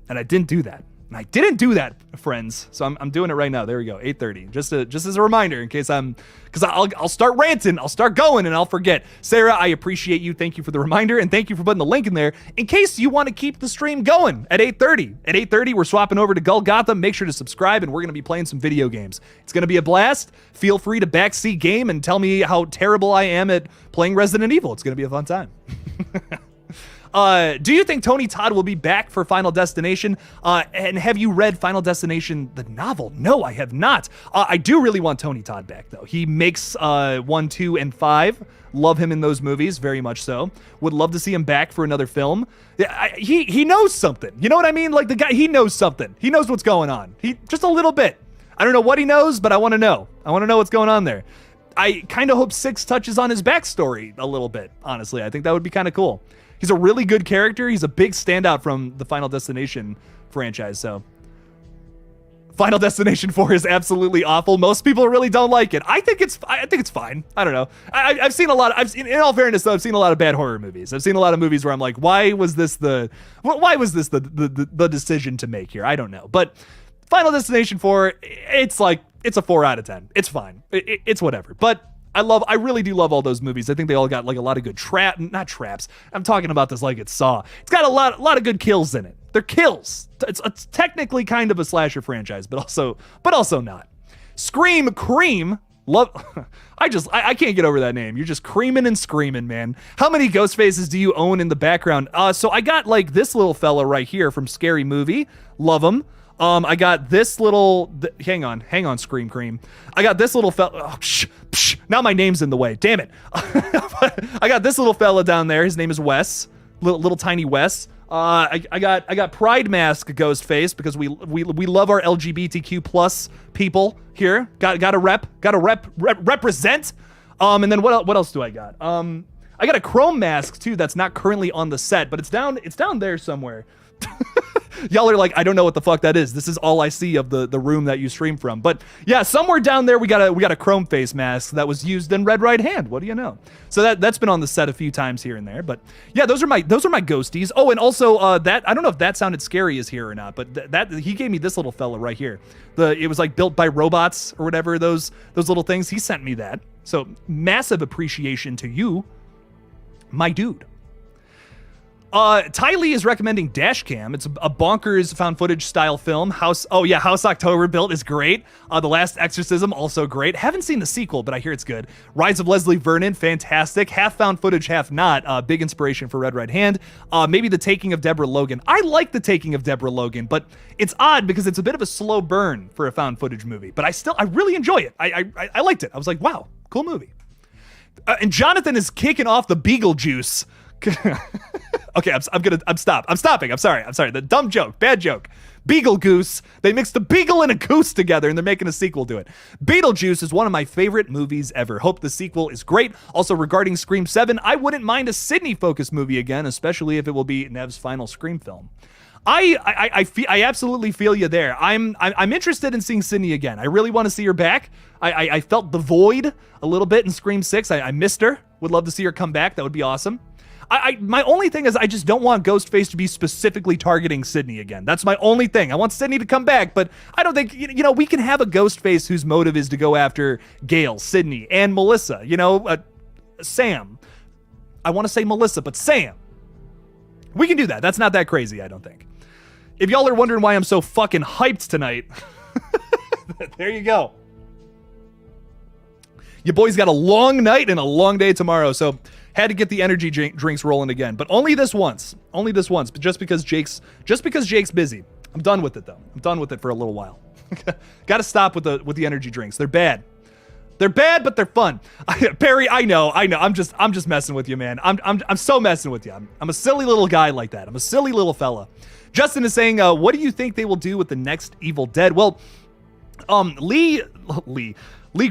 Speaker 1: and I didn't do that. I didn't do that, friends. So I'm doing it right now. There we go. 8:30. Just as a reminder in case because I'll start ranting, I'll start going and I'll forget. Sarah, I appreciate you. Thank you for the reminder and thank you for putting the link in there in case you want to keep the stream going at 8:30. At 8:30, we're swapping over to GULLGOTHA. Make sure to subscribe and we're going to be playing some video games. It's going to be a blast. Feel free to backseat game and tell me how terrible I am at playing Resident Evil. It's going to be a fun time. Do you think Tony Todd will be back for Final Destination? And have you read Final Destination, the novel? No, I have not. I do really want Tony Todd back, though. He makes 1, 2, and 5. Love him in those movies, very much so. Would love to see him back for another film. He knows something. You know what I mean? Like the guy, he knows something. He knows what's going on. Just a little bit. I don't know what he knows, but I want to know. I want to know what's going on there. I kind of hope 6 touches on his backstory a little bit, honestly. I think that would be kind of cool. He's a really good character. He's a big standout from the Final Destination franchise, so. Final Destination 4 is absolutely awful. Most people really don't like it. I think it's fine. I don't know. I've seen a lot of, in all fairness though, I've seen a lot of bad horror movies. I've seen a lot of movies where I'm like, why was this the decision to make here? I don't know. But Final Destination 4, it's a 4 out of 10. It's fine. It's whatever. But I really do love all those movies. I think they all got like a lot of good not traps. I'm talking about this like it's Saw. It's got a lot of good kills in it. They're kills. It's technically kind of a slasher franchise, but also not. Scream Cream. Love. I can't get over that name. You're just creaming and screaming, man. How many ghost faces do you own in the background? So I got like this little fella right here from Scary Movie. Love him. I got this little, hang on, Scream Cream. I got this little fella, now my name's in the way, damn it. I got this little fella down there, his name is Wes, little tiny Wes. I got Pride Mask Ghostface because we love our LGBTQ plus people here. Gotta represent. And then what else do I got? I got a Chrome Mask too that's not currently on the set, but it's down there somewhere. Y'all are like, I don't know what the fuck that is. This is all I see of the room that you stream from. But yeah, somewhere down there we got a chrome face mask that was used in Red Right Hand. What do you know? So that's been on the set a few times here and there. But yeah, those are my ghosties. Oh, and also that I don't know if That Sounded Scary is here or not, but that he gave me this little fella right here. It was like built by robots or whatever, those little things. He sent me that. So massive appreciation to you, my dude. Ty Lee is recommending Dashcam. It's a bonkers found footage style film. House October Built is great. The Last Exorcism, also great. Haven't seen the sequel, but I hear it's good. Rise of Leslie Vernon, fantastic. Half found footage, half not. Big inspiration for Red Right Hand. Maybe The Taking of Deborah Logan. I like The Taking of Deborah Logan, but it's odd because it's a bit of a slow burn for a found footage movie. But I really enjoy it. I liked it. I was like, wow, cool movie. And Jonathan is kicking off the Beetlejuice. Okay, I'm stopping. I'm sorry. The dumb joke, bad joke. Beagle Goose. They mixed a beagle and a goose together and they're making a sequel to it. Beetlejuice is one of my favorite movies ever. Hope the sequel is great. Also, regarding Scream 7, I wouldn't mind a Sydney-focused movie again, especially if it will be Nev's final Scream film. I absolutely feel you there. I'm interested in seeing Sydney again. I really want to see her back. I felt the void a little bit in Scream 6. I missed her. Would love to see her come back. That would be awesome. My only thing is I just don't want Ghostface to be specifically targeting Sydney again. That's my only thing. I want Sydney to come back, but I don't think, we can have a Ghostface whose motive is to go after Gail, Sydney, and Melissa, Sam. I want to say Melissa, but Sam. We can do that. That's not that crazy, I don't think. If y'all are wondering why I'm so fucking hyped tonight, there you go. Your boy's got a long night and a long day tomorrow, so had to get the energy drinks rolling again, but only this once, but just because Jake's busy. I'm done with it though. I'm done with it for a little while. Got to stop with the energy drinks. They're bad. They're bad, but they're fun. Perry, I know. I'm just messing with you, man. I'm so messing with you. I'm a silly little guy like that. I'm a silly little fella. Justin is saying, what do you think they will do with the next Evil Dead? Well, Lee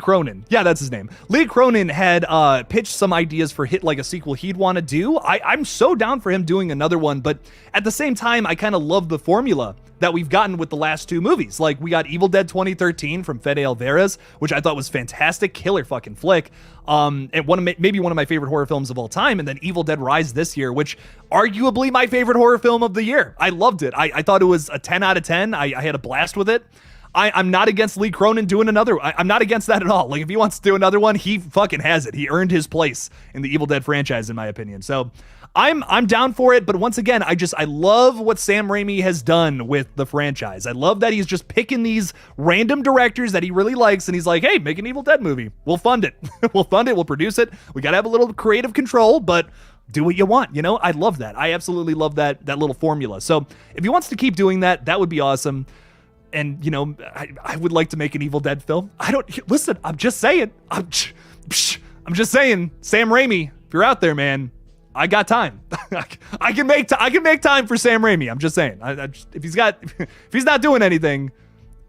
Speaker 1: Cronin. Yeah, that's his name. Lee Cronin had pitched some ideas for like a sequel he'd want to do. I'm so down for him doing another one, but at the same time, I kind of love the formula that we've gotten with the last two movies. Like, we got Evil Dead 2013 from Fede Alvarez, which I thought was fantastic, killer fucking flick. And maybe one of my favorite horror films of all time. And then Evil Dead Rise this year, which arguably my favorite horror film of the year. I loved it. I thought it was a 10 out of 10. I had a blast with it. I'm not against Lee Cronin doing another. I'm not against that at all. Like, if he wants to do another one, he fucking has it. He earned his place in the Evil Dead franchise, in my opinion. So I'm down for it. But once again, I love what Sam Raimi has done with the franchise. I love that he's just picking these random directors that he really likes, and he's like, hey, make an Evil Dead movie. We'll fund it. We'll fund it. We'll produce it. We got to have a little creative control, but do what you want. You know, I love that. I absolutely love that little formula. So if he wants to keep doing that, that would be awesome. And, you know, I would like to make an Evil Dead film. Listen, I'm just saying. I'm just saying, Sam Raimi, if you're out there, man, I got time. I can make time for Sam Raimi. I'm just saying. If he's not doing anything,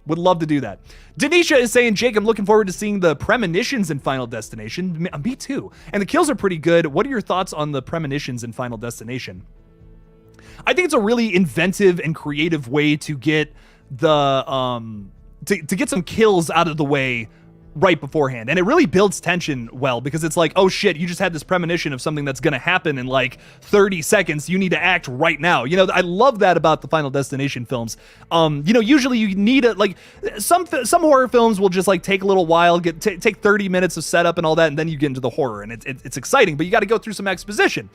Speaker 1: would love to do that. Denisha is saying, Jake, I'm looking forward to seeing the premonitions in Final Destination. Me too. And the kills are pretty good. What are your thoughts on the premonitions in Final Destination? I think it's a really inventive and creative way to get to get some kills out of the way right beforehand. And it really builds tension well, because it's like, oh shit, you just had this premonition of something that's going to happen in like 30 seconds. You need to act right now. You know, I love that about the Final Destination films. You know, usually you need some horror films will just like take a little while, take 30 minutes of setup and all that, and then you get into the horror, and it's exciting, but you got to go through some exposition.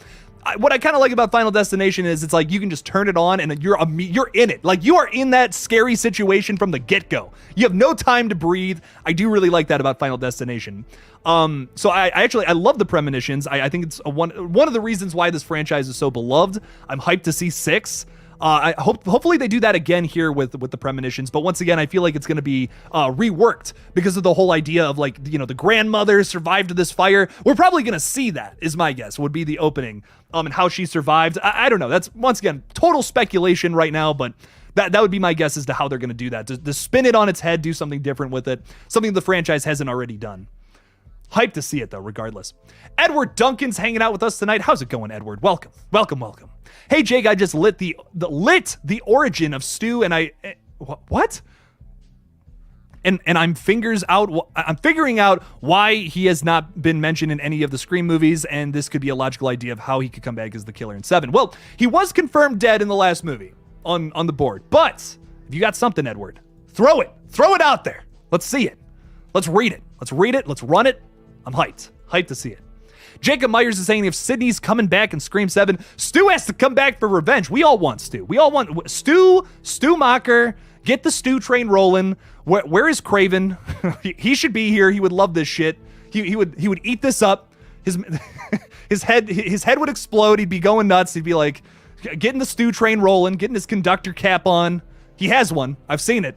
Speaker 1: What I kind of like about Final Destination is it's like you can just turn it on and you're in it. Like, you are in that scary situation from the get-go. You have no time to breathe. I do really like that about Final Destination. So I love the premonitions. I think it's one of the reasons why this franchise is so beloved. I'm hyped to see 6. Hopefully they do that again here with the premonitions, but once again, I feel like it's going to be reworked because of the whole idea of, like, you know, the grandmother survived this fire. We're probably going to see that, is my guess, would be the opening, and how she survived. I don't know. That's, once again, total speculation right now, but that would be my guess as to how they're going to do that. To spin it on its head, do something different with it, something the franchise hasn't already done. Hyped to see it, though, regardless. Edward Duncan's hanging out with us tonight. How's it going, Edward? Welcome. Hey, Jake, I just lit the origin of Stu, and what? And I'm figuring out why he has not been mentioned in any of the Scream movies, and this could be a logical idea of how he could come back as the killer in 7. Well, he was confirmed dead in the last movie on the board, but if you got something, Edward, throw it out there. Let's see it. Let's read it. Let's run it. I'm hyped to see it. Jacob Myers is saying, if Sydney's coming back in Scream 7, Stu has to come back for revenge. We all want Stu. We all want Stu Macher. Get the Stu train rolling. Where is Craven? He should be here. He would love this shit. He would eat this up. His head would explode. He'd be going nuts. He'd be like, getting the Stu train rolling, getting his conductor cap on. He has one. I've seen it.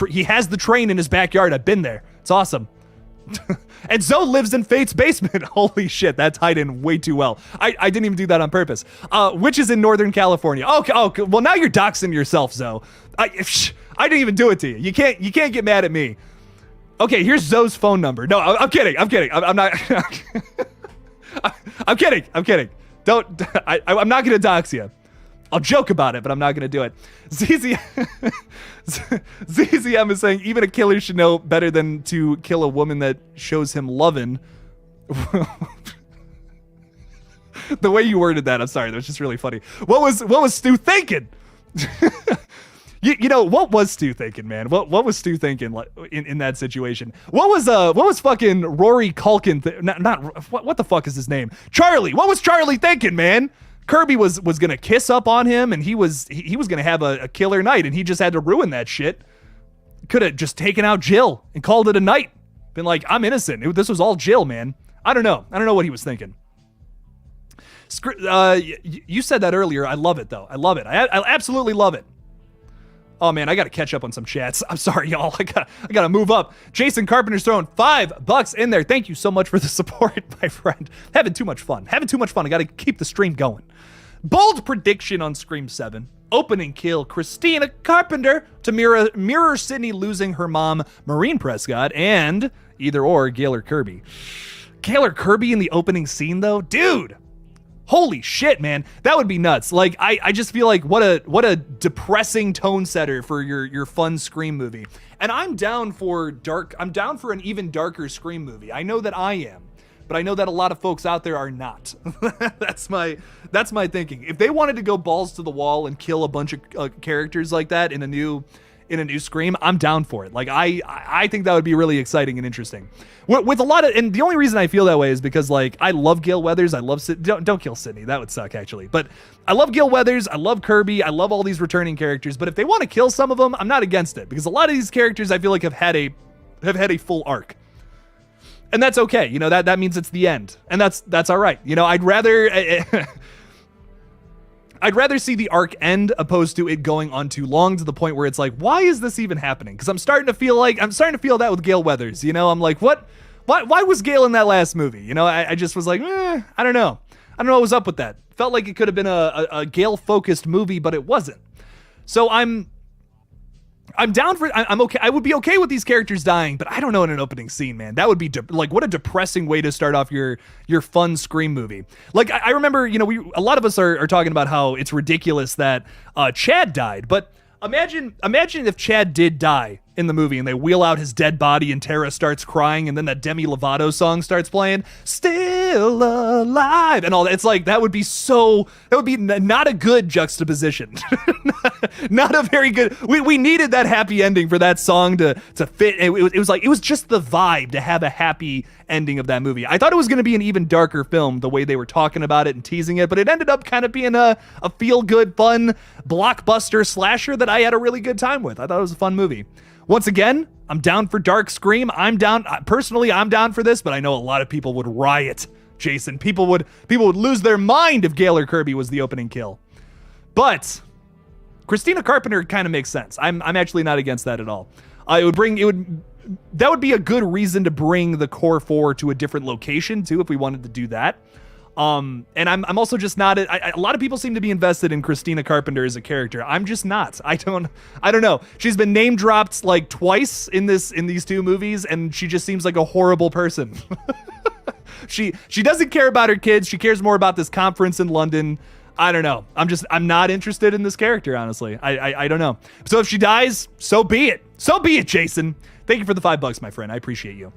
Speaker 1: He has the train in his backyard. I've been there. It's awesome. And Zoe lives in Fate's basement. Holy shit, that tied in way too well. I didn't even do that on purpose. Which is in Northern California. Okay, well, now you're doxing yourself, Zoe. I didn't even do it to you. You can't get mad at me. Okay, here's Zoe's phone number. No, I'm kidding. I'm not. I'm kidding. I'm not gonna dox you. I'll joke about it, but I'm not going to do it. ZZM is saying, even a killer should know better than to kill a woman that shows him lovin'. The way you worded that, I'm sorry, that was just really funny. What was Stu thinking? You know, what was Stu thinking, man? What was Stu thinking in that situation? What was fucking Rory Culkin? What the fuck is his name? Charlie. What was Charlie thinking, man? Kirby was gonna kiss up on him, and he was gonna have a killer night, and he just had to ruin that shit. Could have just taken out Jill and called it a night. Been like, I'm innocent. This was all Jill, man. I don't know what he was thinking. You said that earlier. I love it, though. I love it. I absolutely love it. Oh man, I gotta catch up on some chats. I'm sorry, y'all. I gotta move up. Jason Carpenter's throwing $5 in there. Thank you so much for the support, my friend. Having too much fun. I gotta keep the stream going. Bold prediction on Scream 7. Opening kill, Christina Carpenter to mirror Sydney losing her mom, Maureen Prescott, and either or Gaylor Kirby. Gaylor Kirby in the opening scene though? Dude! Holy shit, man. That would be nuts. Like, I just feel like what a depressing tone setter for your fun Scream movie. And I'm down for an even darker Scream movie. I know that I am, but I know that a lot of folks out there are not. That's my thinking. If they wanted to go balls to the wall and kill a bunch of characters like that in a new Scream, I'm down for it. Like, I think that would be really exciting and interesting. With a lot of, and the only reason I feel that way is because, like, I love Gale Weathers. I love don't kill Sydney. That would suck, actually. But I love Gale Weathers. I love Kirby. I love all these returning characters. But if they want to kill some of them, I'm not against it, because a lot of these characters I feel like have had a full arc. And that's okay. You know, that means it's the end. And that's all right. You know, I'd rather see the arc end opposed to it going on too long to the point where it's like, why is this even happening? Because I'm starting to feel that with Gale Weathers. You know, I'm like, what? Why was Gale in that last movie? You know, I just was like, I don't know. I don't know what was up with that. Felt like it could have been a Gale-focused movie, but it wasn't. So I'm down for it. I'm okay. I would be okay with these characters dying, but I don't know in an opening scene, man. That would be like, what a depressing way to start off your fun Scream movie. Like, I remember, you know, a lot of us are talking about how it's ridiculous that Chad died, but imagine if Chad did die in the movie and they wheel out his dead body and Tara starts crying and then that Demi Lovato song starts playing, Still Alive, and all that. It's like, that would be not a good juxtaposition. Not a very good, we needed that happy ending for that song to fit. It was just the vibe to have a happy ending of that movie. I thought it was going to be an even darker film the way they were talking about it and teasing it, but it ended up kind of being a feel-good, fun blockbuster slasher that I had a really good time with. I thought it was a fun movie. Once again, I'm down for dark Scream. I'm down for this, but I know a lot of people would riot, Jason. People would lose their mind if Gaylor Kirby was the opening kill. But Christina Carpenter kind of makes sense. I'm actually not against that at all. That would be a good reason to bring the core four to a different location too, if we wanted to do that. And I'm also just not, a lot of people seem to be invested in Christina Carpenter as a character. I'm just not. I don't know. She's been name dropped like twice in these two movies, and she just seems like a horrible person. She doesn't care about her kids. She cares more about this conference in London. I don't know. I'm not interested in this character, honestly. I don't know. So if she dies, so be it. So be it, Jason. Thank you for the $5, my friend. I appreciate you.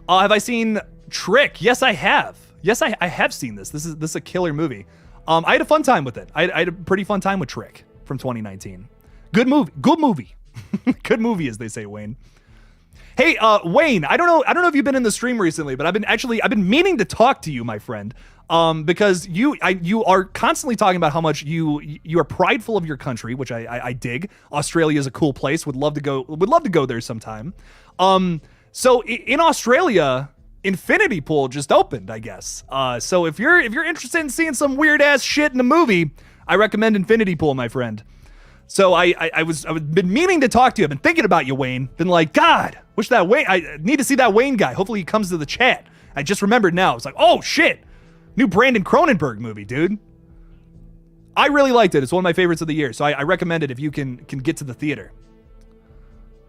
Speaker 1: Have I seen Trick? Yes, I have. Yes, I have seen this. This is a killer movie. I had a fun time with it. I had a pretty fun time with Trick from 2019. Good movie. Good movie. Good movie, as they say, Wayne. Hey, Wayne, I don't know if you've been in the stream recently, but I've been meaning to talk to you, my friend. Because you are constantly talking about how much you are prideful of your country, which I dig. Australia is a cool place. Would love to go there sometime. So in Australia, Infinity Pool just opened, I guess. So if you're interested in seeing some weird ass shit in a movie, I recommend Infinity Pool, my friend. So I've been meaning to talk to you. I've been thinking about you, Wayne. Been like, God, wish that Wayne. I need to see that Wayne guy. Hopefully he comes to the chat. I just remembered now. It's like, oh shit, new Brandon Cronenberg movie, dude. I really liked it. It's one of my favorites of the year. So I recommend it if you can get to the theater.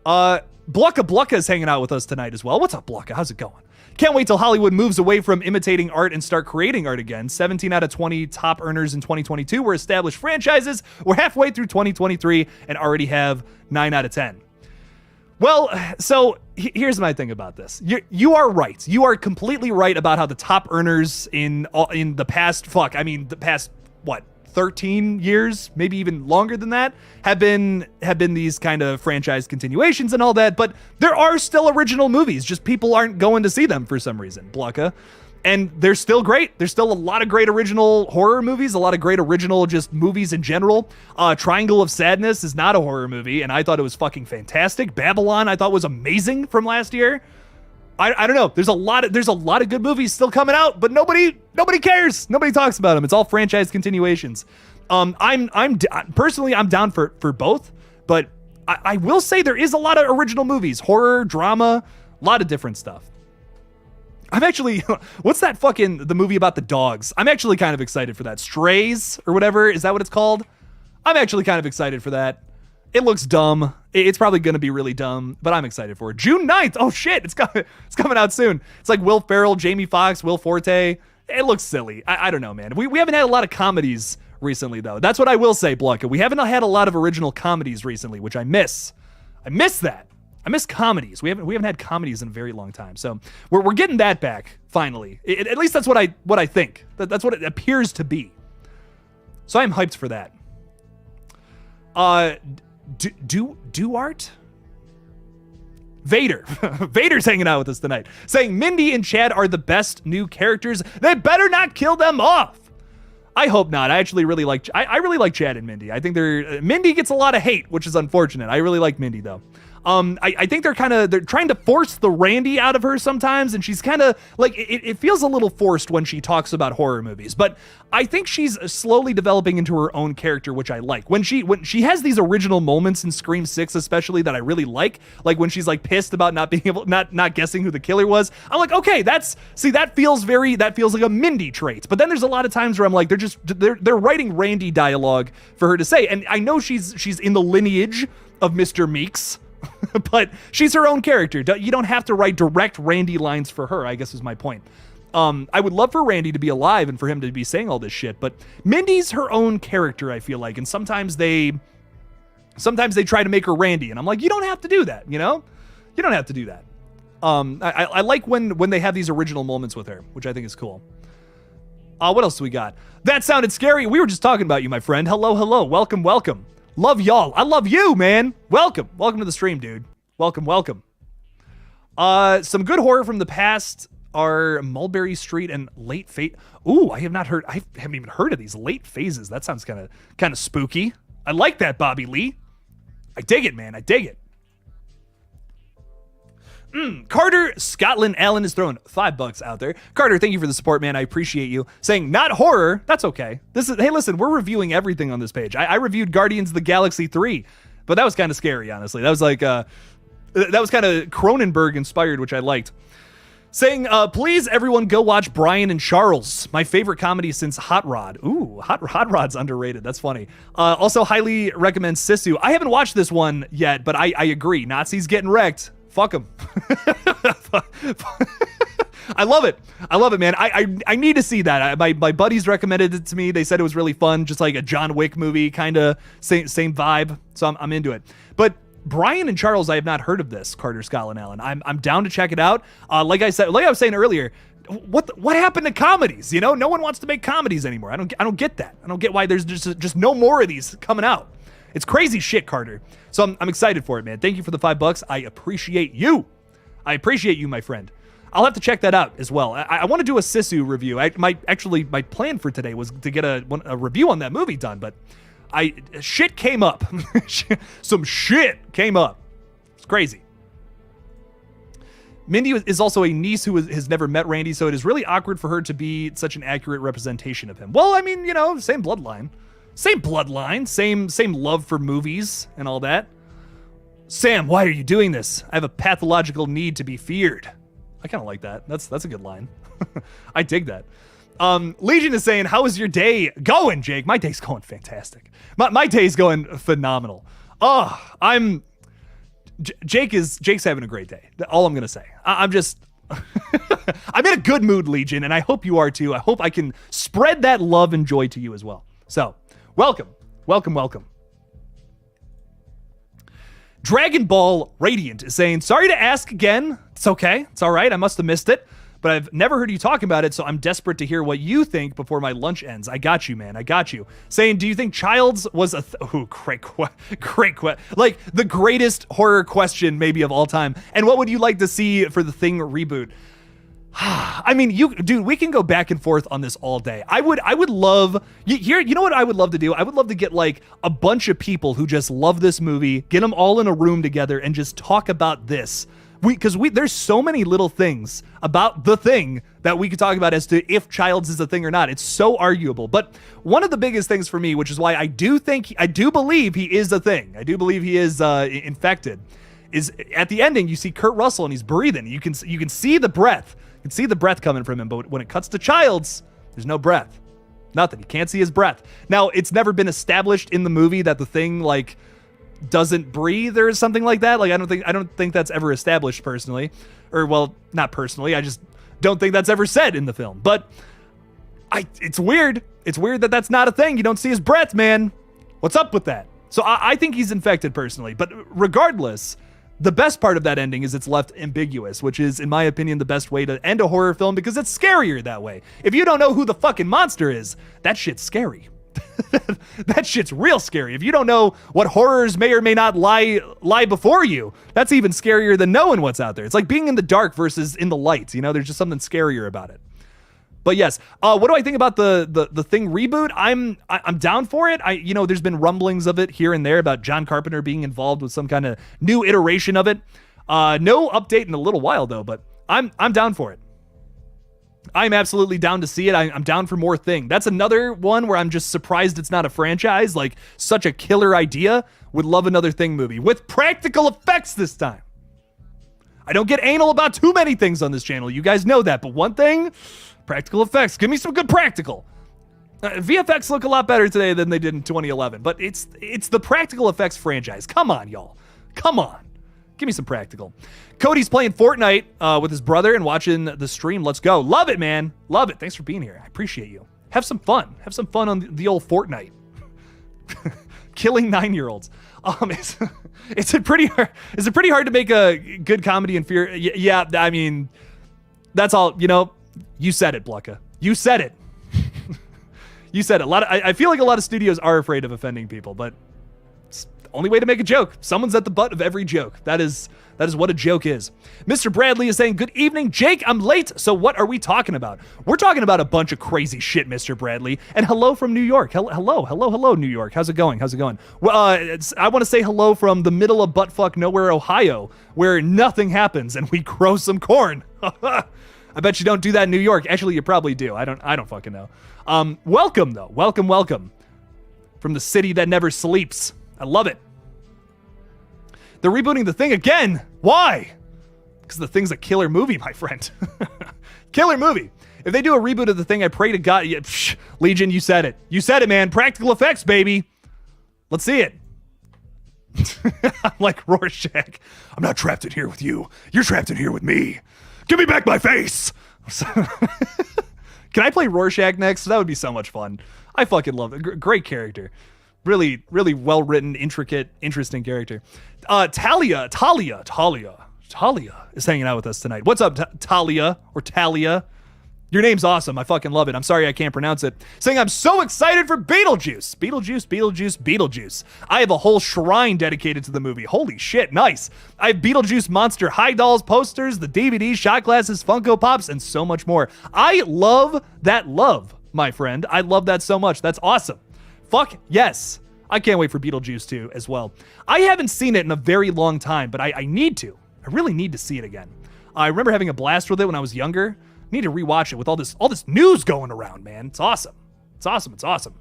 Speaker 1: Blucka is hanging out with us tonight as well. What's up, Blucka? How's it going? Can't wait till Hollywood moves away from imitating art and start creating art again. 17 out of 20 top earners in 2022 were established franchises. We're halfway through 2023 and already have 9 out of 10. Well, so here's my thing about this. You are right. You are completely right about how the top earners in the past, the past, 13 years, maybe even longer than that, have been these kind of franchise continuations and all that, but there are still original movies, just people aren't going to see them for some reason, Blucka. And they're still great. There's still a lot of great original horror movies, a lot of great original just movies in general. Triangle of Sadness is not a horror movie, and I thought it was fucking fantastic. Babylon I thought was amazing from last year. I don't know. There's a lot of good movies still coming out, but nobody cares. Nobody talks about them. It's all franchise continuations. Personally, I'm down for both, but I will say there is a lot of original movies, horror, drama, a lot of different stuff. I'm actually, what's that the movie about the dogs? I'm actually kind of excited for that. Strays or whatever, is that what it's called? I'm actually kind of excited for that. It looks dumb. It's probably going to be really dumb, but I'm excited for it. June 9th. Oh shit, it's coming out soon. It's like Will Ferrell, Jamie Foxx, Will Forte. It looks silly. I don't know, man. We haven't had a lot of comedies recently, though. That's what I will say, Blanca. We haven't had a lot of original comedies recently, which I miss. I miss that. I miss comedies. We haven't had comedies in a very long time. So we're getting that back finally. At least that's what I think. That's what it appears to be. So I'm hyped for that. Duart? Vader. Vader's hanging out with us tonight, saying Mindy and Chad are the best new characters. They better not kill them off. I hope not. I actually really like. I really like Chad and Mindy. I think Mindy gets a lot of hate, which is unfortunate. I really like Mindy though. I think they're trying to force the Randy out of her sometimes, and she's kind of like, it feels a little forced when she talks about horror movies, but I think she's slowly developing into her own character, which I like. When she has these original moments in Scream 6, especially, that I really like when she's like pissed about not guessing who the killer was. I'm like, okay, that feels like a Mindy trait. But then there's a lot of times where I'm like, they're writing Randy dialogue for her to say, and I know she's in the lineage of Mr. Meeks. But she's her own character. You don't have to write direct Randy lines for her, I guess is my point. I would love for Randy to be alive and for him to be saying all this shit, but Mindy's her own character, I feel like, and sometimes they try to make her Randy, and I'm like, you don't have to do that, you know? You don't have to do that. I like when they have these original moments with her, which I think is cool. What else do we got? That sounded scary. We were just talking about you, my friend. Hello. Welcome. Love y'all. I love you, man. Welcome to the stream, dude. Welcome. Some good horror from the past are Mulberry Street and Late Fate. Ooh, I haven't even heard of these Late Phases. That sounds kind of spooky. I like that, Bobby Lee. I dig it, man. I dig it. Carter Scotland Allen is throwing $5 out there. Carter, thank you for the support, man. I appreciate you. Saying not horror. That's okay. Hey, listen, we're reviewing everything on this page. I reviewed Guardians of the Galaxy 3, but that was kind of scary, honestly. That was like, that was kind of Cronenberg inspired, which I liked. Saying, please everyone go watch Brian and Charles, my favorite comedy since Hot Rod. Ooh, Hot Rod's underrated. That's funny. Also highly recommend Sisu. I haven't watched this one yet, but I agree. Nazis getting wrecked. Fuck them. I love it, man. I need to see that. My buddies recommended it to me. They said it was really fun, just like a John Wick movie, kind of same vibe. So I'm into it. But Brian and Charles, I have not heard of this. Carter Scotland Allen. I'm down to check it out. Like I was saying earlier, what happened to comedies? You know, no one wants to make comedies anymore. I don't get that. I don't get why there's just no more of these coming out. It's crazy shit, Carter. So I'm excited for it, man. Thank you for the $5. I appreciate you. My friend. I'll have to check that out as well. I want to do a Sisu review. My plan for today was to get a review on that movie done, but shit came up. Some shit came up. It's crazy. Mindy is also a niece who has never met Randy, so it is really awkward for her to be such an accurate representation of him. Well, I mean, you know, same bloodline, same love for movies and all that. Sam, why are you doing this? I have a pathological need to be feared. I kind of like that. That's a good line. I dig that. Legion is saying, how is your day going, Jake? My day's going fantastic. My day's going phenomenal. Jake's having a great day. All I'm going to say. I'm in a good mood, Legion, and I hope you are too. I hope I can spread that love and joy to you as well. So, welcome. Dragon Ball Radiant is saying, sorry to ask again. It's okay. It's all right. I must have missed it, but I've never heard you talk about it, so I'm desperate to hear what you think before my lunch ends. I got you, man. I got you. Saying, do you think Childs was great like the greatest horror question maybe of all time? And what would you like to see for the Thing reboot? I mean, dude, we can go back and forth on this all day. I would love, you know what I would love to do? I would love to get like a bunch of people who just love this movie, get them all in a room together and just talk about this. Because there's so many little things about the Thing that we could talk about as to if Childs is a thing or not. It's so arguable. But one of the biggest things for me, which is why I do believe he is a thing. I do believe he is infected. Is at the ending, you see Kurt Russell and he's breathing. You can see the breath. You can see the breath coming from him. But when it cuts to Childs, there's no breath. Nothing. You can't see his breath. Now, it's never been established in the movie that the thing like doesn't breathe or something like that. Like I don't think that's ever established personally. Or well, not personally. I just don't think that's ever said in the film. But it's weird. It's weird that that's not a thing. You don't see his breath, man. What's up with that? So I think he's infected personally. But regardless, the best part of that ending is it's left ambiguous, which is, in my opinion, the best way to end a horror film because it's scarier that way. If you don't know who the fucking monster is, that shit's scary. That shit's real scary. If you don't know what horrors may or may not lie before you, that's even scarier than knowing what's out there. It's like being in the dark versus in the light. You know, there's just something scarier about it. But yes, what do I think about the Thing reboot? I'm down for it. There's been rumblings of it here and there about John Carpenter being involved with some kind of new iteration of it. No update in a little while though, but I'm down for it. I'm absolutely down to see it. I'm down for more Thing. That's another one where I'm just surprised it's not a franchise. Like, such a killer idea. Would love another Thing movie with practical effects this time. I don't get anal about too many things on this channel. You guys know that. But one thing, practical effects. Give me some good practical. VFX look a lot better today than they did in 2011. But it's the practical effects franchise. Come on, y'all. Come on. Give me some practical. Cody's playing Fortnite with his brother and watching the stream. Let's go. Love it, man. Love it. Thanks for being here. I appreciate you. Have some fun. Have some fun on the old Fortnite. Killing 9-year-olds. Is it pretty hard to make a good comedy in fear? Yeah, I mean, that's all. You said it, Blucka. You said it. You said it. I feel like a lot of studios are afraid of offending people, but it's the only way to make a joke. Someone's at the butt of every joke. That is what a joke is. Mr. Bradley is saying, good evening, Jake. I'm late. So what are we talking about? We're talking about a bunch of crazy shit, Mr. Bradley. And hello from New York. Hello, New York. How's it going? Well, I want to say hello from the middle of buttfuck nowhere, Ohio, where nothing happens and we grow some corn. I bet you don't do that in New York. Actually, you probably do. I don't fucking know. Welcome though. Welcome. From the city that never sleeps. I love it. They're rebooting The Thing again. Why? Because The Thing's a killer movie, my friend. Killer movie. If they do a reboot of The Thing, I pray to God. Yeah, Legion, you said it. You said it, man. Practical effects, baby. Let's see it. I'm like Rorschach. I'm not trapped in here with you. You're trapped in here with me. Give me back my face. Can I play Rorschach next? That would be so much fun. I fucking love it. Great character. Really, really well-written, intricate, interesting character. Talia is hanging out with us tonight. What's up, Talia or Talia? Your name's awesome. I fucking love it. I'm sorry I can't pronounce it. Saying I'm so excited for Beetlejuice. Beetlejuice. I have a whole shrine dedicated to the movie. Holy shit, nice. I have Beetlejuice Monster High Dolls posters, the DVDs, shot glasses, Funko Pops, and so much more. I love that love, my friend. I love that so much. That's awesome. Fuck yes. I can't wait for Beetlejuice 2 as well. I haven't seen it in a very long time, but I need to. I really need to see it again. I remember having a blast with it when I was younger. Need to rewatch it with all this news going around, man. It's awesome. It's awesome.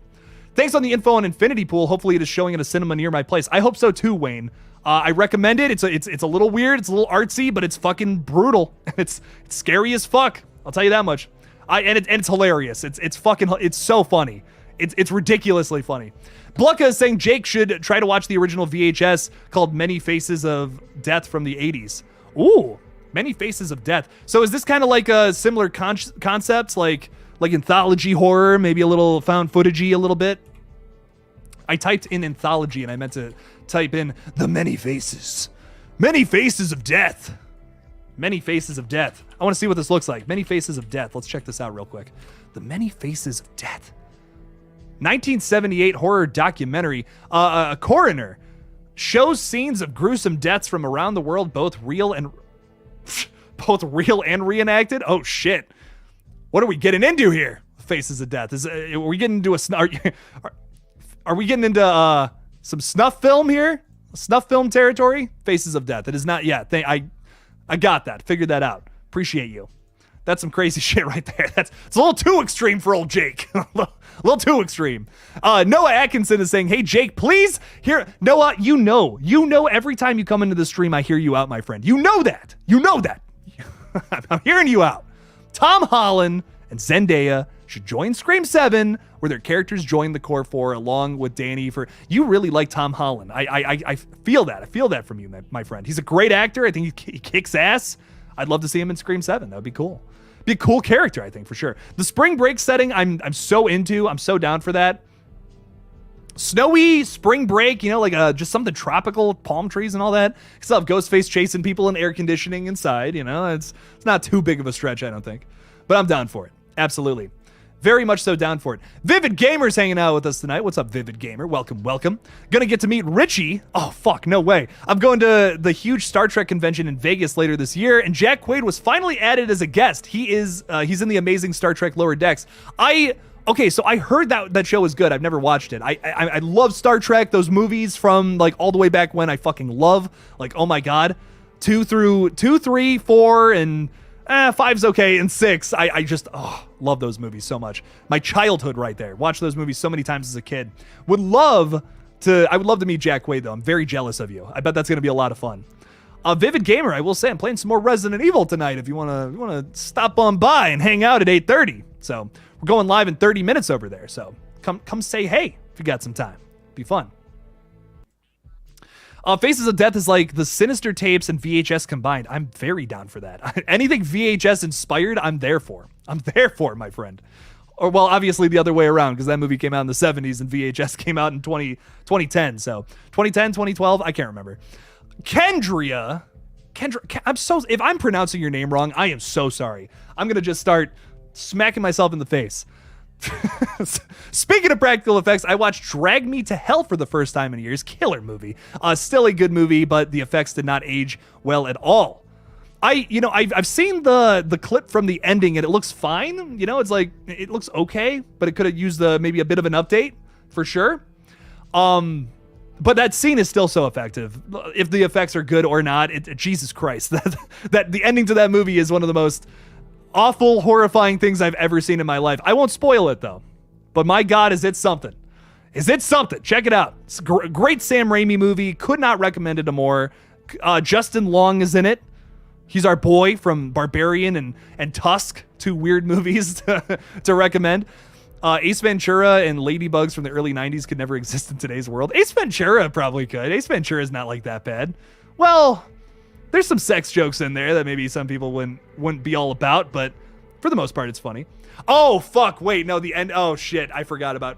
Speaker 1: Thanks on the info on Infinity Pool. Hopefully it is showing at a cinema near my place. I hope so too, Wayne. I recommend it. It's a little weird. It's a little artsy, but it's fucking brutal. It's scary as fuck. I'll tell you that much. And it's hilarious. It's so funny. It's ridiculously funny. Blucka is saying Jake should try to watch the original VHS called Many Faces of Death from the 80s. Ooh, Many Faces of Death. So is this kind of like a similar concept, like anthology horror, maybe a little found footagey a little bit? I typed in anthology and I meant to type in the Many Faces. Many Faces of Death. Many Faces of Death. I want to see what this looks like. Many Faces of Death. Let's check this out real quick. The Many Faces of Death. 1978 horror documentary. A coroner shows scenes of gruesome deaths from around the world, both real and reenacted. Oh shit! What are we getting into here? Faces of Death. Are we getting into are we getting into some snuff film here? Snuff film territory? Faces of Death. It is not yet. I got that. Figured that out. Appreciate you. That's some crazy shit right there. It's a little too extreme for old Jake. A little too extreme. Noah Atkinson is saying, hey, Jake, please hear. Noah, you know every time you come into the stream, I hear you out, my friend. You know that. I'm hearing you out. Tom Holland and Zendaya should join Scream 7, where their characters join the core 4 along with Danny. You really like Tom Holland. I feel that. I feel that from you, my friend. He's a great actor. I think he kicks ass. I'd love to see him in Scream 7. That would be cool. Be a cool character, I think, for sure. The spring break setting, I'm so into. I'm so down for that. Snowy spring break, like just something tropical, palm trees and all that. You still have Ghostface chasing people in air conditioning inside. It's not too big of a stretch, I don't think. But I'm down for it. Absolutely. Very much so down for it. Vivid Gamer's hanging out with us tonight. What's up, Vivid Gamer? Welcome. Gonna get to meet Richie. Oh, fuck, no way. I'm going to the huge Star Trek convention in Vegas later this year, and Jack Quaid was finally added as a guest. He's in the amazing Star Trek Lower Decks. Okay, so I heard that show is good. I've never watched it. I love Star Trek, those movies from like all the way back when. I fucking love, like, oh my God. 2, 3, 4, and 5's okay, and 6. I just love those movies so much. My childhood right there. Watched those movies so many times as a kid. I would love to meet Jack Quaid, though. I'm very jealous of you. I bet that's going to be a lot of fun. Vivid Gamer, I will say, I'm playing some more Resident Evil tonight if you want to stop on by and hang out at 8:30. So we're going live in 30 minutes over there. So come say hey if you got some time. Be fun. Faces of Death is like the Sinister tapes and VHS combined. I'm very down for that. Anything VHS inspired, I'm there for. My friend. Or, well, obviously the other way around, because that movie came out in the 70s and VHS came out in 2010. So 2010, 2012, I can't remember. Kendra, if I'm pronouncing your name wrong, I am so sorry. I'm going to just start smacking myself in the face. Speaking of practical effects, I watched Drag Me to Hell for the first time in years. Killer movie. Still a good movie, but the effects did not age well at all. I've seen the clip from the ending and it looks fine. It's like, it looks okay, but it could have used maybe a bit of an update for sure. But that scene is still so effective. If the effects are good or not, Jesus Christ, that the ending to that movie is one of the most awful, horrifying things I've ever seen in my life. I won't spoil it though, but my God, is it something? Check it out. It's a great Sam Raimi movie. Could not recommend it more. Justin Long is in it. He's our boy from Barbarian and Tusk, 2 weird movies to recommend. Ace Ventura and Ladybugs from the early 90s could never exist in today's world. Ace Ventura probably could. Ace Ventura is not like that bad. Well, there's some sex jokes in there that maybe some people wouldn't be all about, but for the most part, it's funny. Oh, fuck. Wait, no, the end. Oh, shit. I forgot about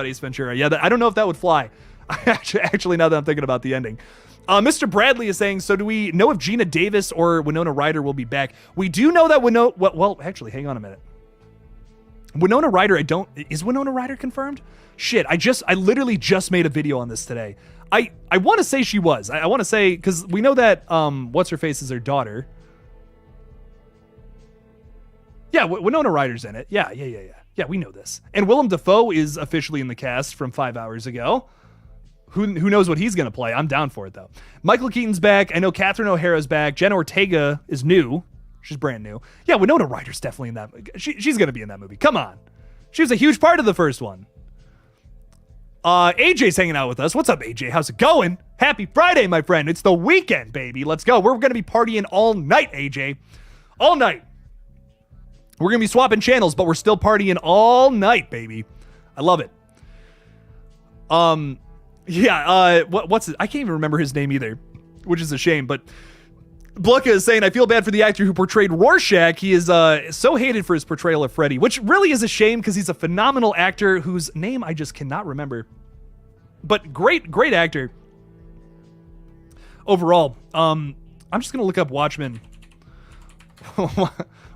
Speaker 1: Ace Ventura. Yeah, I don't know if that would fly. Actually, now that I'm thinking about the ending. Mr. Bradley is saying, so do we know if Gina Davis or Winona Ryder will be back? We do know that well, actually, hang on a minute. Winona Ryder, is Winona Ryder confirmed? Shit, I literally just made a video on this today. I want to say she was. I want to say, because we know that, what's-her-face is her daughter. Yeah, Winona Ryder's in it. Yeah, we know this. And Willem Dafoe is officially in the cast from 5 hours ago. Who knows what he's going to play? I'm down for it, though. Michael Keaton's back. I know Catherine O'Hara's back. Jenna Ortega is new. She's brand new. Yeah, Winona Ryder's definitely in that. She's going to be in that movie. Come on. She was a huge part of the first one. AJ's hanging out with us. What's up, AJ? How's it going? Happy Friday, my friend. It's the weekend, baby. Let's go. We're going to be partying all night, AJ. All night. We're going to be swapping channels, but we're still partying all night, baby. I love it. What's it? I can't even remember his name either, which is a shame, but Blucka is saying, I feel bad for the actor who portrayed Rorschach. He is so hated for his portrayal of Freddy, which really is a shame because he's a phenomenal actor whose name I just cannot remember. But great actor overall. I'm just going to look up Watchmen.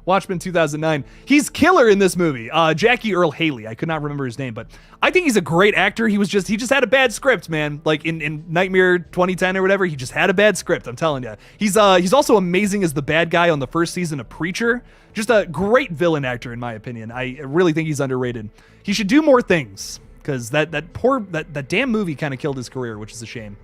Speaker 1: Watchmen 2009. He's killer in this movie. Jackie Earl Haley. I could not remember his name, but I think he's a great actor. He just had a bad script, man. Like in Nightmare 2010 or whatever, he just had a bad script. I'm telling you. He's also amazing as the bad guy on the first season of Preacher. Just a great villain actor, in my opinion. I really think he's underrated. He should do more things because that damn movie kind of killed his career, which is a shame.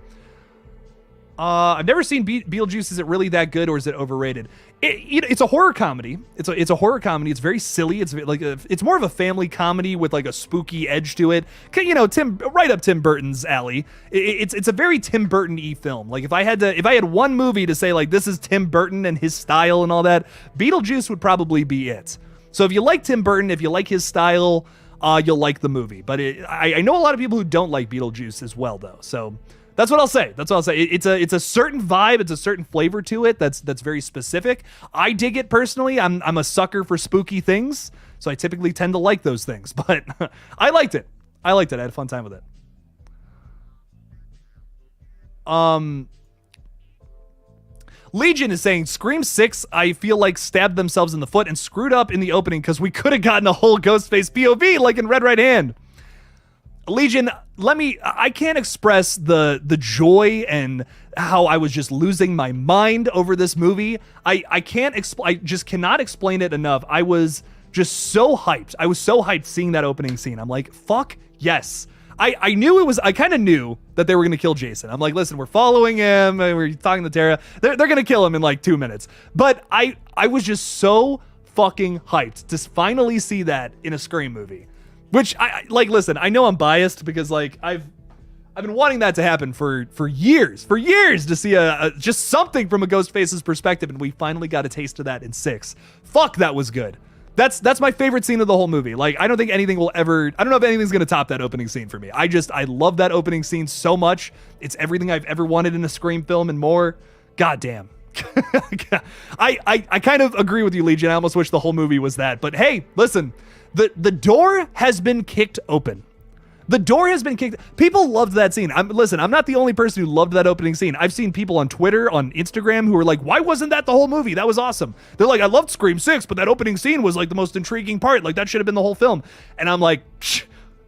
Speaker 1: I've never seen Beetlejuice. Is it really that good, or is it overrated? It's a horror comedy. It's a horror comedy. It's very silly. It's like it's more of a family comedy with like a spooky edge to it. You know, right up Tim Burton's alley. It's a very Tim Burton-y film. Like if I had one movie to say like this is Tim Burton and his style and all that, Beetlejuice would probably be it. So if you like Tim Burton, if you like his style, you'll like the movie. But I know a lot of people who don't like Beetlejuice as well, though. So. That's what I'll say. It's a certain vibe. It's a certain flavor to it. That's very specific. I dig it personally. I'm a sucker for spooky things, so I typically tend to like those things. But I liked it. I had a fun time with it. Legion is saying Scream 6, I feel like stabbed themselves in the foot and screwed up in the opening because we could have gotten a whole Ghostface POV like in Red Right Hand. Legion, I can't express the joy and how I was just losing my mind over this movie. I just cannot explain it enough. I was just so hyped. I was so hyped seeing that opening scene. I'm like, fuck yes. I kind of knew that they were going to kill Jason. I'm like, listen, we're following him. We're talking to Tara. They're going to kill him in like 2 minutes. But I was just so fucking hyped to finally see that in a Scream movie. Which listen, I know I'm biased because like I've been wanting that to happen for years to see just something from a Ghostface's perspective, and we finally got a taste of that in 6. Fuck, that was good. That's my favorite scene of the whole movie. Like I don't know if anything's gonna top that opening scene for me. I love that opening scene so much. It's everything I've ever wanted in a Scream film and more. God damn. I kind of agree with you, Legion. I almost wish the whole movie was that. But hey, listen. The door has been kicked open. The door has been kicked. People loved that scene. I'm not the only person who loved that opening scene. I've seen people on Twitter, on Instagram who were like, why wasn't that the whole movie? That was awesome. They're like, I loved Scream 6, but that opening scene was like the most intriguing part. Like that should have been the whole film. And I'm like,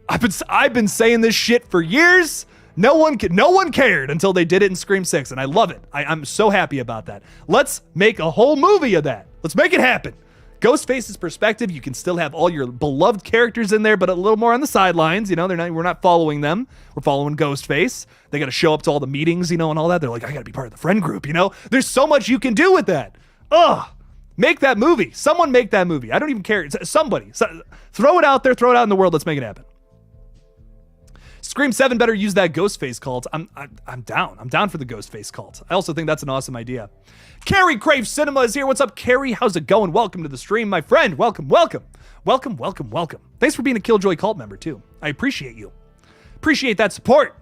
Speaker 1: I've been saying this shit for years. No one cared until they did it in Scream 6, and I love it. I'm so happy about that. Let's make a whole movie of that. Let's make it happen. Ghostface's perspective, you can still have all your beloved characters in there, but a little more on the sidelines. You know, we're not following them. We're following Ghostface. They got to show up to all the meetings, you know, and all that. They're like, I got to be part of the friend group, you know? There's so much you can do with that. Make that movie. Someone make that movie. I don't even care. Somebody. Throw it out there. Throw it out in the world. Let's make it happen. Scream 7 better use that Ghostface cult. I'm down. I'm down for the Ghostface cult. I also think that's an awesome idea. Carrie Crave Cinema is here. What's up, Carrie? How's it going? Welcome to the stream, my friend. Welcome. Thanks for being a KillJoy cult member, too. I appreciate you. Appreciate that support.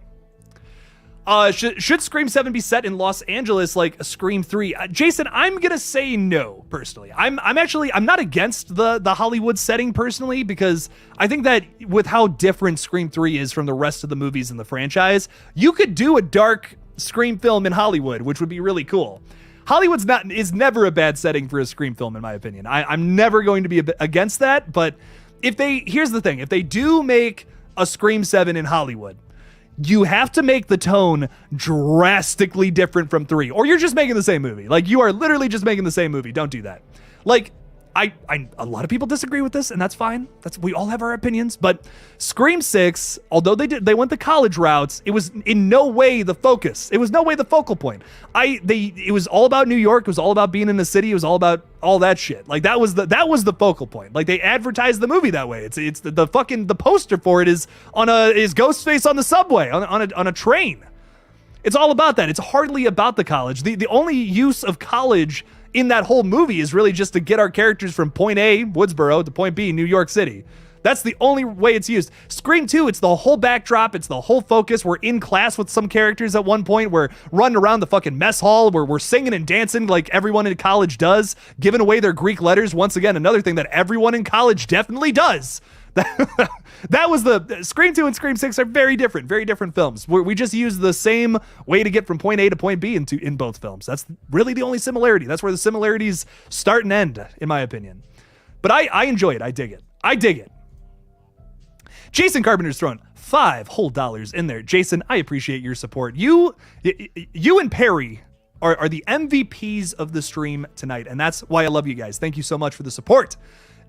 Speaker 1: Should Scream 7 be set in Los Angeles like Scream 3? Jason, I'm gonna say no, personally. I'm not against the Hollywood setting personally, because I think that with how different Scream 3 is from the rest of the movies in the franchise, you could do a dark Scream film in Hollywood, which would be really cool. Hollywood's is never a bad setting for a Scream film, in my opinion. I'm never going to be against that, but here's the thing, if they do make a Scream 7 in Hollywood, you have to make the tone drastically different from 3, or you're just making the same movie. Like, you are literally just making the same movie. Don't do that. Like, a lot of people disagree with this, and that's fine. We all have our opinions, but Scream 6, although they went the college routes, it was in no way the focus. It was no way the focal point. It was all about New York. It was all about being in the city. It was all about all that shit. Like, that was the focal point. Like, they advertised the movie that way. It's the fucking poster for it is Ghostface on the subway on a train. It's all about that. It's hardly about the college. The only use of college in that whole movie is really just to get our characters from point A, Woodsboro, to point B, New York City. That's the only way it's used. Scream 2, it's the whole backdrop. It's the whole focus. We're in class with some characters at one point. We're running around the fucking mess hall. We're singing and dancing like everyone in college does, giving away their Greek letters. Once again, another thing that everyone in college definitely does. That was the Scream 2 and Scream 6 are very different films. We just use the same way to get from point A to point B in both films. That's really the only similarity. That's where the similarities start and end, in my opinion. But I enjoy it. I dig it. Jason Carpenter's throwing $5 whole in there. Jason, I appreciate your support. You and Perry are the MVPs of the stream tonight, and that's why I love you guys. Thank you so much for the support.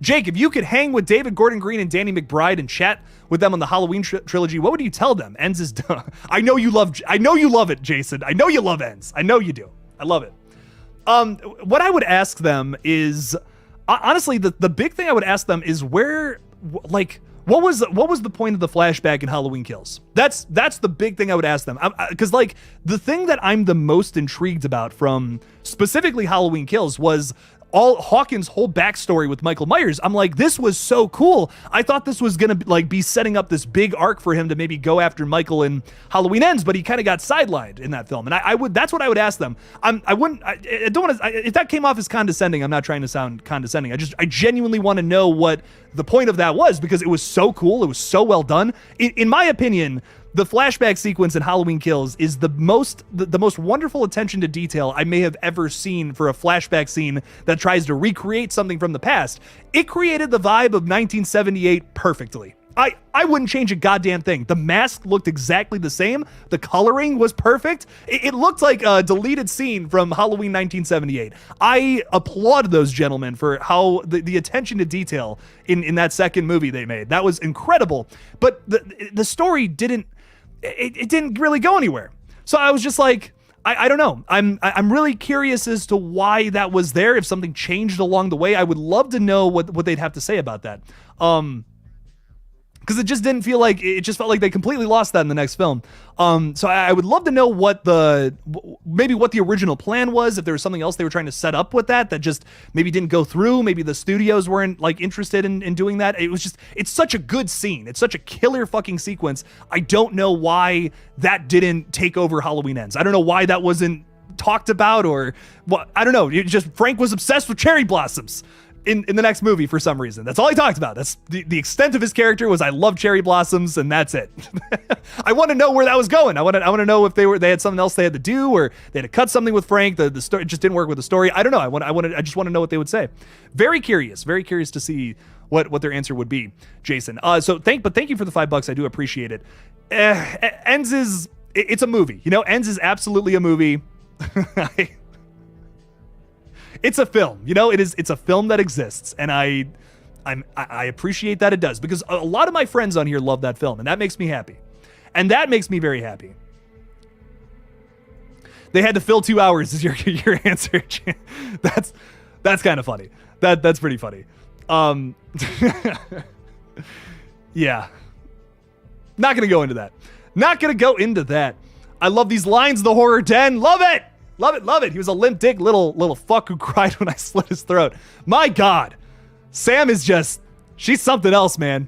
Speaker 1: Jake, if you could hang with David Gordon Green and Danny McBride and chat with them on the Halloween trilogy, what would you tell them? Ends is done. I know you love it, Jason. I know you love Ends. I know you do. I love it. What I would ask them is, honestly, the big thing I would ask them is what was the point of the flashback in Halloween Kills? That's the big thing I would ask them. Because like the thing that I'm the most intrigued about from specifically Halloween Kills was all Hawkins' whole backstory with Michael Myers. I'm like, this was so cool. I thought this was gonna be setting up this big arc for him to maybe go after Michael in Halloween Ends, but he kind of got sidelined in that film. And that's what I would ask them. I don't want to. If that came off as condescending, I'm not trying to sound condescending. I genuinely want to know what the point of that was, because it was so cool. It was so well done. In my opinion, the flashback sequence in Halloween Kills is the most wonderful attention to detail I may have ever seen for a flashback scene that tries to recreate something from the past. It created the vibe of 1978 perfectly. I wouldn't change a goddamn thing. The mask looked exactly the same. The coloring was perfect. It looked like a deleted scene from Halloween 1978. I applaud those gentlemen for how the attention to detail in that second movie they made. That was incredible. But the story didn't really go anywhere. So I was just like, I don't know. I'm really curious as to why that was there. If something changed along the way, I would love to know what they'd have to say about that. Because it just felt like they completely lost that in the next film. So I would love to know what the original plan was, if there was something else they were trying to set up with that just maybe didn't go through. Maybe the studios weren't like interested in doing that. It's such a good scene. It's such a killer fucking sequence. I don't know why that didn't take over Halloween Ends. I don't know why that wasn't talked about, or what. I don't know. Frank was obsessed with cherry blossoms in the next movie for some reason. That's all he talked about. That's the extent of his character was, I love cherry blossoms, and that's it. I want to know where that was going. I want to know if they had something else they had to do, or they had to cut something with Frank. The story just didn't work with the story. I don't know. I just want to know what they would say. Very curious to see what their answer would be, Jason. Thank you for the $5. I do appreciate it. Ends it's a movie. Ends is absolutely a movie. It's a film, it's a film that exists, and I appreciate that it does, because a lot of my friends on here love that film, and that makes me happy. And that makes me very happy. They had to fill 2 hours is your answer. That's kind of funny. That's pretty funny. Yeah. Not going to go into that. I love these lines, the horror den. Love it. Love it. He was a limp dick little fuck who cried when I slit his throat. My God. Sam is she's something else, man.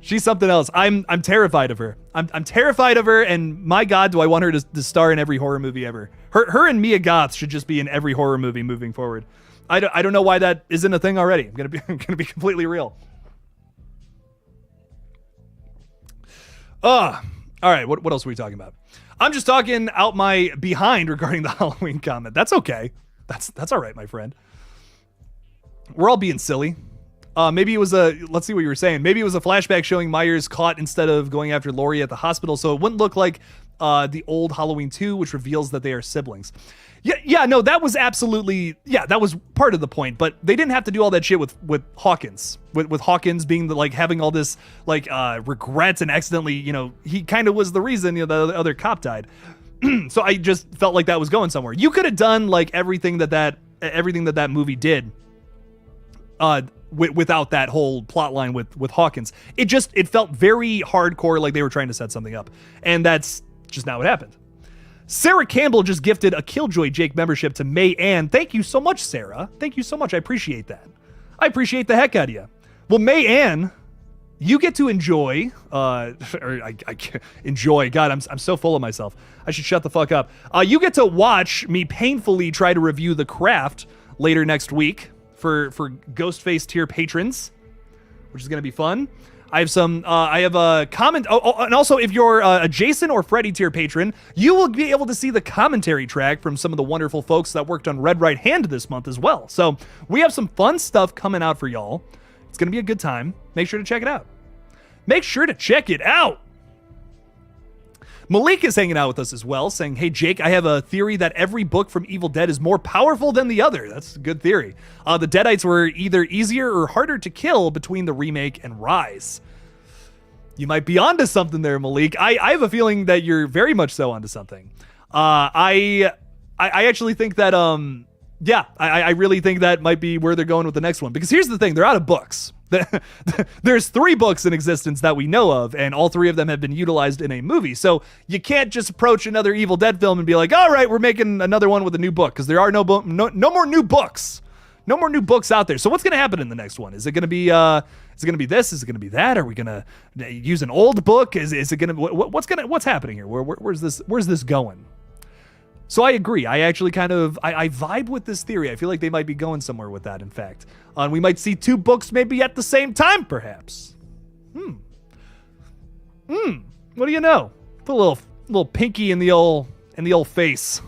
Speaker 1: She's something else. I'm terrified of her. I'm terrified of her, and my God, do I want her to star in every horror movie ever. Her and Mia Goth should just be in every horror movie moving forward. I don't know why that isn't a thing already. I'm gonna be completely real. All right, what else are we talking about? I'm just talking out my behind regarding the Halloween comment. That's okay. That's all right, my friend. We're all being silly. Maybe it was let's see what you were saying. Maybe it was a flashback showing Myers caught instead of going after Laurie at the hospital, so it wouldn't look like the old Halloween 2, which reveals that they are siblings. Yeah, no, that was absolutely, that was part of the point, but they didn't have to do all that shit with Hawkins. With Hawkins being having all this regrets, and accidentally, he kind of was the reason, the other cop died. So I just felt like that was going somewhere. You could have done everything that movie did without that whole plot line with Hawkins. It felt very hardcore, like they were trying to set something up, and that's just not what happened. Sarah Campbell just gifted a KillJoy Jake membership to May Ann. Thank you so much, Sarah. Thank you so much. I appreciate that. I appreciate the heck out of you. Well, May Ann, you get to enjoy, enjoy. God, I'm so full of myself. I should shut the fuck up. You get to watch me painfully try to review The Craft later next week for Ghostface tier patrons, which is going to be fun. I have a comment. And also, if you're a Jason or Freddy tier patron, you will be able to see the commentary track from some of the wonderful folks that worked on Red Right Hand this month as well. So we have some fun stuff coming out for y'all. It's going to be a good time. Make sure to check it out. Malik is hanging out with us as well, saying, hey, Jake, I have a theory that every book from Evil Dead is more powerful than the other. That's a good theory. The Deadites were either easier or harder to kill between the remake and Rise. You might be onto something there, Malik. I have a feeling that you're very much so onto something. I actually think that, I really think that might be where they're going with the next one. Because here's the thing, they're out of books. There's 3 books in existence that we know of, and all 3 of them have been utilized in a movie. So you can't just approach another Evil Dead film and be like, all right, we're making another one with a new book, because there are no more new books. No more new books out there. So what's going to happen in the next one? Is it going to be this? Is it going to be that? Are we going to use an old book? Is it going to what's happening here? Where's this going? So I agree. I actually I vibe with this theory. I feel like they might be going somewhere with that, in fact. We might see 2 books maybe at the same time, perhaps. What do you know? Put a little pinky in the old face.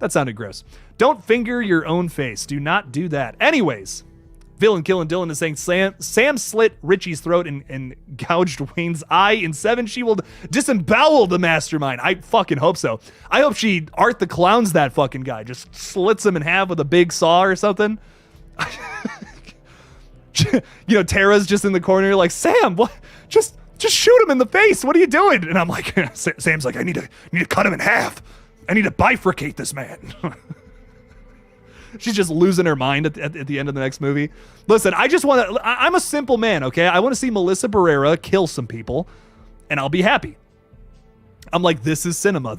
Speaker 1: That sounded gross. Don't finger your own face. Do not do that. Anyways, Villain Killing Dylan is saying Sam slit Richie's throat and gouged Wayne's eye. In 7, she will disembowel the mastermind. I fucking hope so. I hope she Art the Clowns that fucking guy. Just slits him in half with a big saw or something. Tara's just in the corner like, Sam, what? Just shoot him in the face. What are you doing? And I'm like, Sam's like, I need to cut him in half. I need to bifurcate this man. She's just losing her mind at the end of the next movie. Listen, I'm a simple man, okay? I want to see Melissa Barrera kill some people, and I'll be happy. I'm like, this is cinema.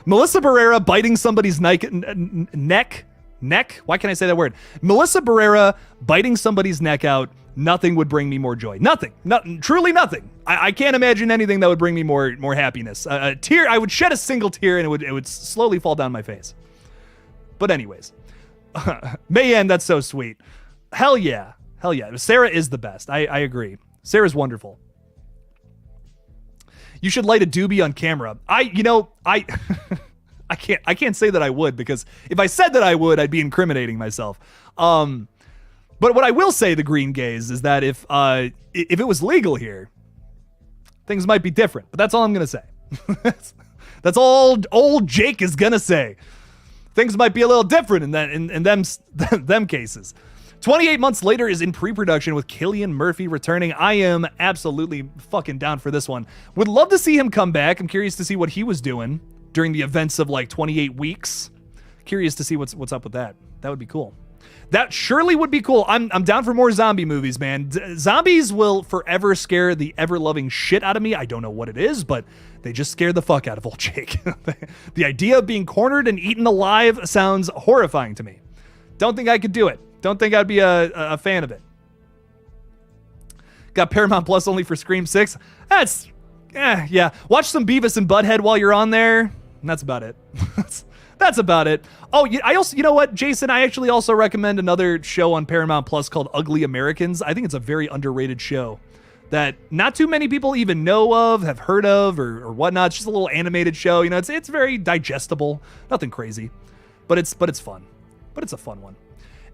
Speaker 1: Melissa Barrera biting somebody's neck. Why can't I say that word? Melissa Barrera biting somebody's neck out. Nothing would bring me more joy. Nothing. Truly nothing. I can't imagine anything that would bring me more happiness. A tear. I would shed a single tear, and it would slowly fall down my face. But anyways, Mayan, that's so sweet. Hell yeah. Sarah is the best. I agree. Sarah's wonderful. You should light a doobie on camera. I can't say that I would, because if I said that I would, I'd be incriminating myself. But what I will say, the green gaze, is that if it was legal here, things might be different. But that's all I'm gonna say. That's all old Jake is gonna say. Things might be a little different in them cases. 28 months later is in pre-production with Cillian Murphy returning. I am absolutely fucking down for this one. Would love to see him come back. I'm curious to see what he was doing during the events of like 28 weeks. Curious to see what's up with that. That would be cool. That surely would be cool. I'm down for more zombie movies, man. Zombies will forever scare the ever-loving shit out of me. I don't know what it is, but they just scare the fuck out of old Jake. The idea of being cornered and eaten alive sounds horrifying to me. Don't think I could do it. Don't think I'd be a fan of it. Got Paramount Plus only for Scream 6. Yeah. Watch some Beavis and Butthead while you're on there. And that's about it. That's about it. Oh, I also, you know what, Jason, I actually also recommend another show on Paramount Plus called Ugly Americans. I think it's a very underrated show that not too many people even know of, have heard of, or whatnot. It's just a little animated show. You know, it's very digestible. Nothing crazy, but it's fun. But it's a fun one.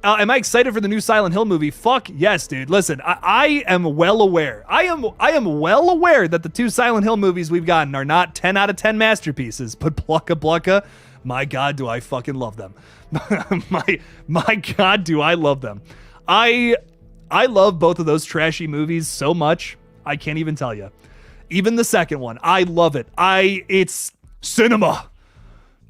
Speaker 1: Am I excited for the new Silent Hill movie? Fuck yes, dude. Listen, I am well aware. I am well aware that the 2 Silent Hill movies we've gotten are not 10 out of 10 masterpieces, but Blucka Blucka, my God, do I fucking love them. my God, do I love them. I love both of those trashy movies so much, I can't even tell you. Even the second one, I love it. It's cinema.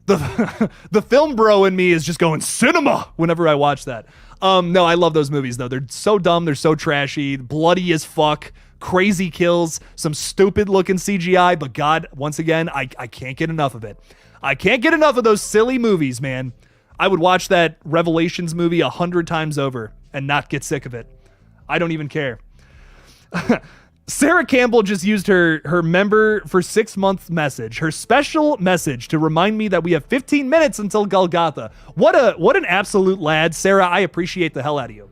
Speaker 1: The film bro in me is just going cinema whenever I watch that. No, I love those movies though. They're so dumb. They're so trashy, bloody as fuck, crazy kills, some stupid looking CGI. But God, once again, I can't get enough of it. I can't get enough of those silly movies, man. I would watch that Revelations movie 100 times over and not get sick of it. I don't even care. Sarah Campbell just used her member for 6 months message, her special message, to remind me that we have 15 minutes until Golgotha. What an absolute lad. Sarah, I appreciate the hell out of you.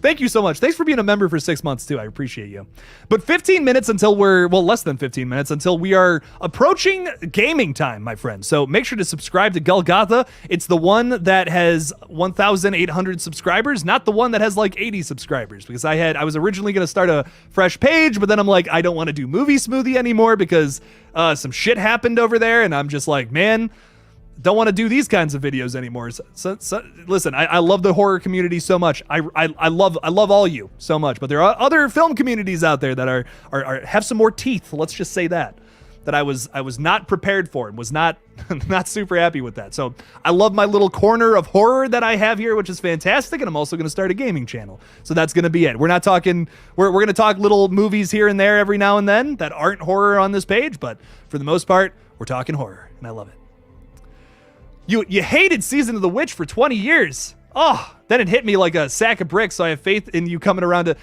Speaker 1: Thank you so much. Thanks for being a member for 6 months too. I appreciate you. But 15 minutes until less than 15 minutes until we are approaching gaming time, my friends. So make sure to subscribe to GULLGOTHA. It's the one that has 1,800 subscribers, not the one that has like 80 subscribers, because I was originally going to start a fresh page, but then I'm like, I don't want to do Movie Smoothie anymore because some shit happened over there, and I'm just like, man, don't want to do these kinds of videos anymore. So listen, I love the horror community so much. I love all you so much, but there are other film communities out there that are have some more teeth. Let's just say that I was not prepared for and was not super happy with that. So I love my little corner of horror that I have here, which is fantastic. And I'm also going to start a gaming channel. So that's going to be it. We're not talking, we're going to talk little movies here and there every now and then that aren't horror on this page. But for the most part, we're talking horror, and I love it. You hated Season of the Witch for 20 years. Oh, then it hit me like a sack of bricks. So I have faith in you coming around to...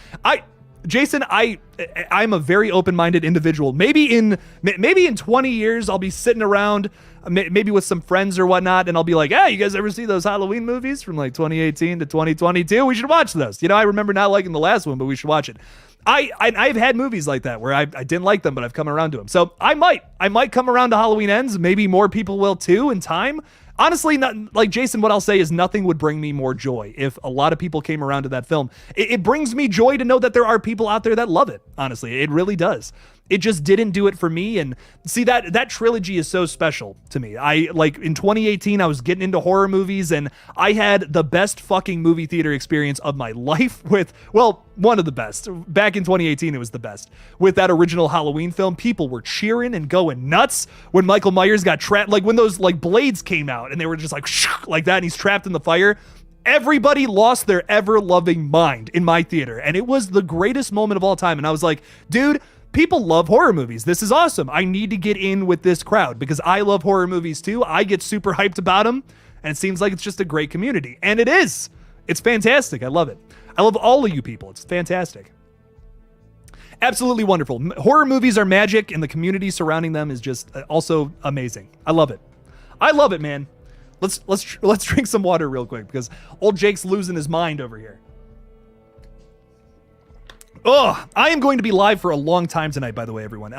Speaker 1: Jason, I'm a very open-minded individual. Maybe in 20 years, I'll be sitting around, maybe with some friends or whatnot, and I'll be like, hey, you guys ever see those Halloween movies from like 2018 to 2022? We should watch those. I remember not liking the last one, but we should watch it. I've had movies like that where I didn't like them, but I've come around to them. So I might come around to Halloween Ends. Maybe more people will too in time. Honestly, not like Jason, what I'll say is nothing would bring me more joy if a lot of people came around to that film. It brings me joy to know that there are people out there that love it. Honestly, it really does. It just didn't do it for me. And see, that trilogy is so special to me. In 2018, I was getting into horror movies, and I had the best fucking movie theater experience of my life with, well, one of the best. Back in 2018, it was the best. With that original Halloween film, people were cheering and going nuts when Michael Myers got trapped, like when those like blades came out and they were just like that, and he's trapped in the fire. Everybody lost their ever-loving mind in my theater, and it was the greatest moment of all time. And I was like, dude, people love horror movies. This is awesome. I need to get in with this crowd because I love horror movies too. I get super hyped about them, and it seems like it's just a great community. And it is. It's fantastic. I love it. I love all of you people. It's fantastic. Absolutely wonderful. Horror movies are magic, and the community surrounding them is just also amazing. I love it. I love it, man. Let's drink some water real quick because old Jake's losing his mind over here. Oh, I am going to be live for a long time tonight, by the way, everyone.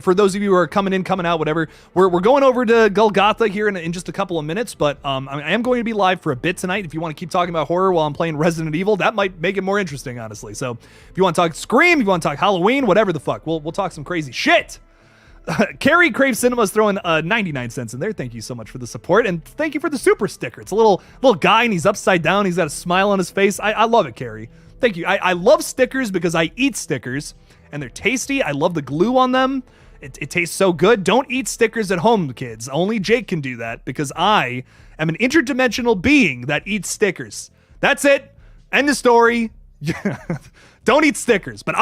Speaker 1: For those of you who are coming in, coming out, whatever, we're going over to GULLGOTHA here in just a couple of minutes, but I am going to be live for a bit tonight. If you want to keep talking about horror while I'm playing Resident Evil, that might make it more interesting, honestly. So if you want to talk Scream, if you want to talk Halloween, whatever the fuck, we'll talk some crazy shit. Carrie Crave Cinema's throwing 99 cents in there. Thank you so much for the support, and thank you for the super sticker. It's a little guy, and he's upside down. He's got a smile on his face. I love it, Carrie. Thank you. I love stickers because I eat stickers, and they're tasty. I love the glue on them. It tastes so good. Don't eat stickers at home, kids. Only Jake can do that because I am an interdimensional being that eats stickers. That's it. End of story. Don't eat stickers, but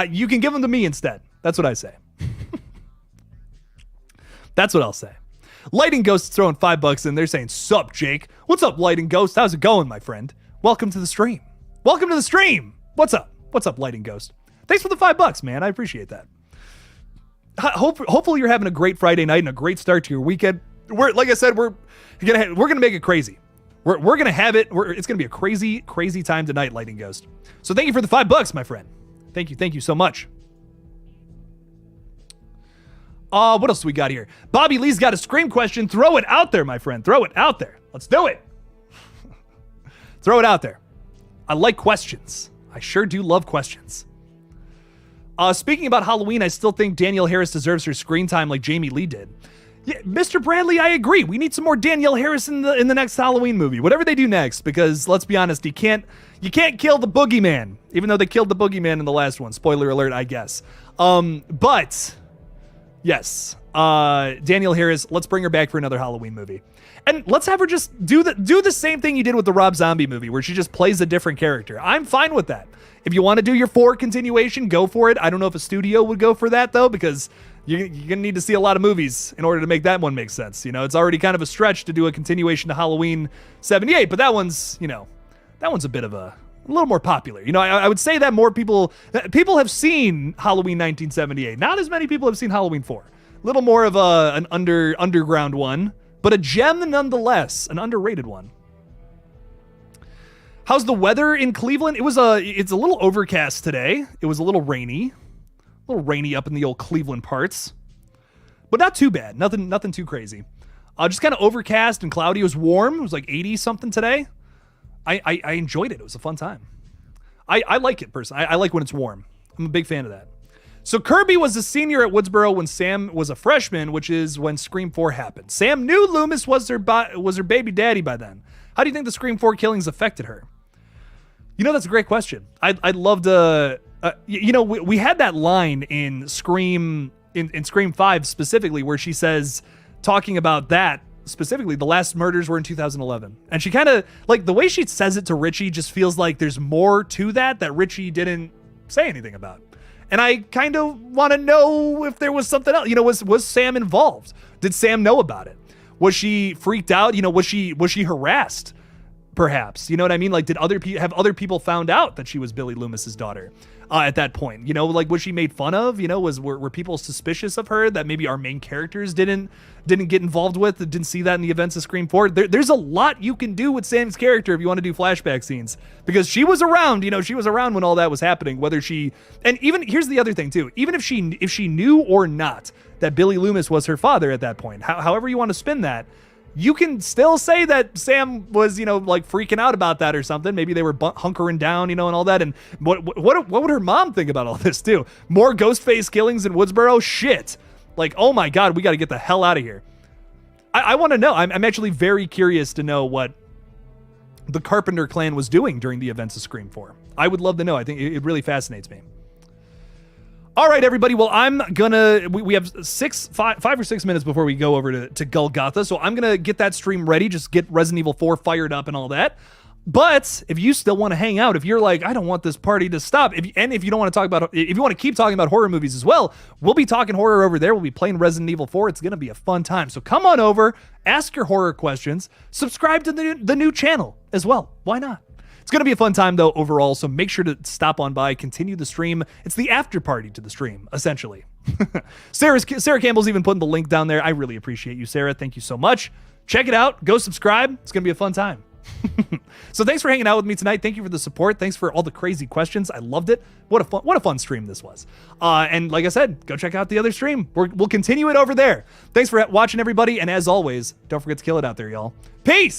Speaker 1: you can give them to me instead. That's what I say. That's what I'll say. Lighting Ghost is throwing $5 in. They're saying, sup, Jake? What's up, Lighting Ghost? How's it going, my friend? Welcome to the stream. Welcome to the stream. What's up? What's up, Lighting Ghost? Thanks for the $5, man. I appreciate that. Hopefully you're having a great Friday night and a great start to your weekend. Like I said, we're gonna make it crazy. We're gonna have it. It's gonna be a crazy, crazy time tonight, Lighting Ghost. So thank you for the $5, my friend. Thank you so much. What else we got here? Bobby Lee's got a Scream question. Throw it out there, my friend. Throw it out there. Let's do it. Throw it out there. I like questions. I sure do love questions. Speaking about Halloween, I still think Danielle Harris deserves her screen time like Jamie Lee did. Yeah, Mr. Bradley, I agree. We need some more Danielle Harris in the next Halloween movie. Whatever they do next, because let's be honest, you can't kill the boogeyman, even though they killed the boogeyman in the last one. Spoiler alert, I guess. But yes, Danielle Harris, let's bring her back for another Halloween movie. And let's have her just do the same thing you did with the Rob Zombie movie, where she just plays a different character. I'm fine with that. If you want to do your 4 continuation, go for it. I don't know if a studio would go for that, though, because you're going to need to see a lot of movies in order to make that one make sense. You know, it's already kind of a stretch to do a continuation to Halloween 78, but that one's a bit of a little more popular. You know, I would say that more people have seen Halloween 1978. Not as many people have seen Halloween 4. A little more of an underground one, but a gem nonetheless, an underrated one. How's the weather in Cleveland? It's a little overcast today. It was a little rainy up in the old Cleveland parts, but not too bad. Nothing too crazy. Just kind of overcast and cloudy. It was warm. It was like 80 something today. I enjoyed it. It was a fun time. I like it personally. I like when it's warm. I'm a big fan of that. So Kirby was a senior at Woodsboro when Sam was a freshman, which is when Scream 4 happened. Sam knew Loomis was her baby daddy by then. How do you think the Scream 4 killings affected her? You know, that's a great question. I'd love to, we had that line in Scream 5 specifically where she says, talking about that specifically, the last murders were in 2011. And she kind of, like, the way she says it to Richie just feels like there's more to that Richie didn't say anything about. And I kind of want to know if there was something else. You know, was Sam involved? Did Sam know about it? Was she freaked out? You know, was she harassed? Perhaps, you know what I mean? Like, did other people found out that she was Billy Loomis's daughter at that point? You know, like, was she made fun of? You know, were people suspicious of her that maybe our main characters didn't get involved with? Didn't see that in the events of Scream 4. There's a lot you can do with Sam's character if you want to do flashback scenes, because she was around. You know, she was around when all that was happening. And even here's the other thing too. Even if she knew or not that Billy Loomis was her father at that point, however you want to spin that, you can still say that Sam was, you know, like freaking out about that or something. Maybe they were hunkering down, you know, and all that. And what would her mom think about all this too? More Ghostface killings in Woodsboro? Shit. Like, oh my God, we got to get the hell out of here. I want to know. I'm actually very curious to know what the Carpenter clan was doing during the events of Scream 4. I would love to know. I think it really fascinates me. All right, everybody. Well, we have 5 or 6 minutes before we go over to GULLGOTHA. So I'm going to get that stream ready. Just get Resident Evil 4 fired up and all that. But if you still want to hang out, if you're like, I don't want this party to stop, if you don't want to talk about, if you want to keep talking about horror movies as well, we'll be talking horror over there. We'll be playing Resident Evil 4. It's going to be a fun time. So come on over, ask your horror questions, subscribe to the new channel as well. Why not? It's going to be a fun time, though, overall, so make sure to stop on by, continue the stream. It's the after party to the stream, essentially. Sarah Campbell's even putting the link down there. I really appreciate you, Sarah. Thank you so much. Check it out. Go subscribe. It's going to be a fun time. So thanks for hanging out with me tonight. Thank you for the support. Thanks for all the crazy questions. I loved it. What a fun stream this was. And like I said, go check out the other stream. We'll continue it over there. Thanks for watching, everybody. And as always, don't forget to kill it out there, y'all. Peace.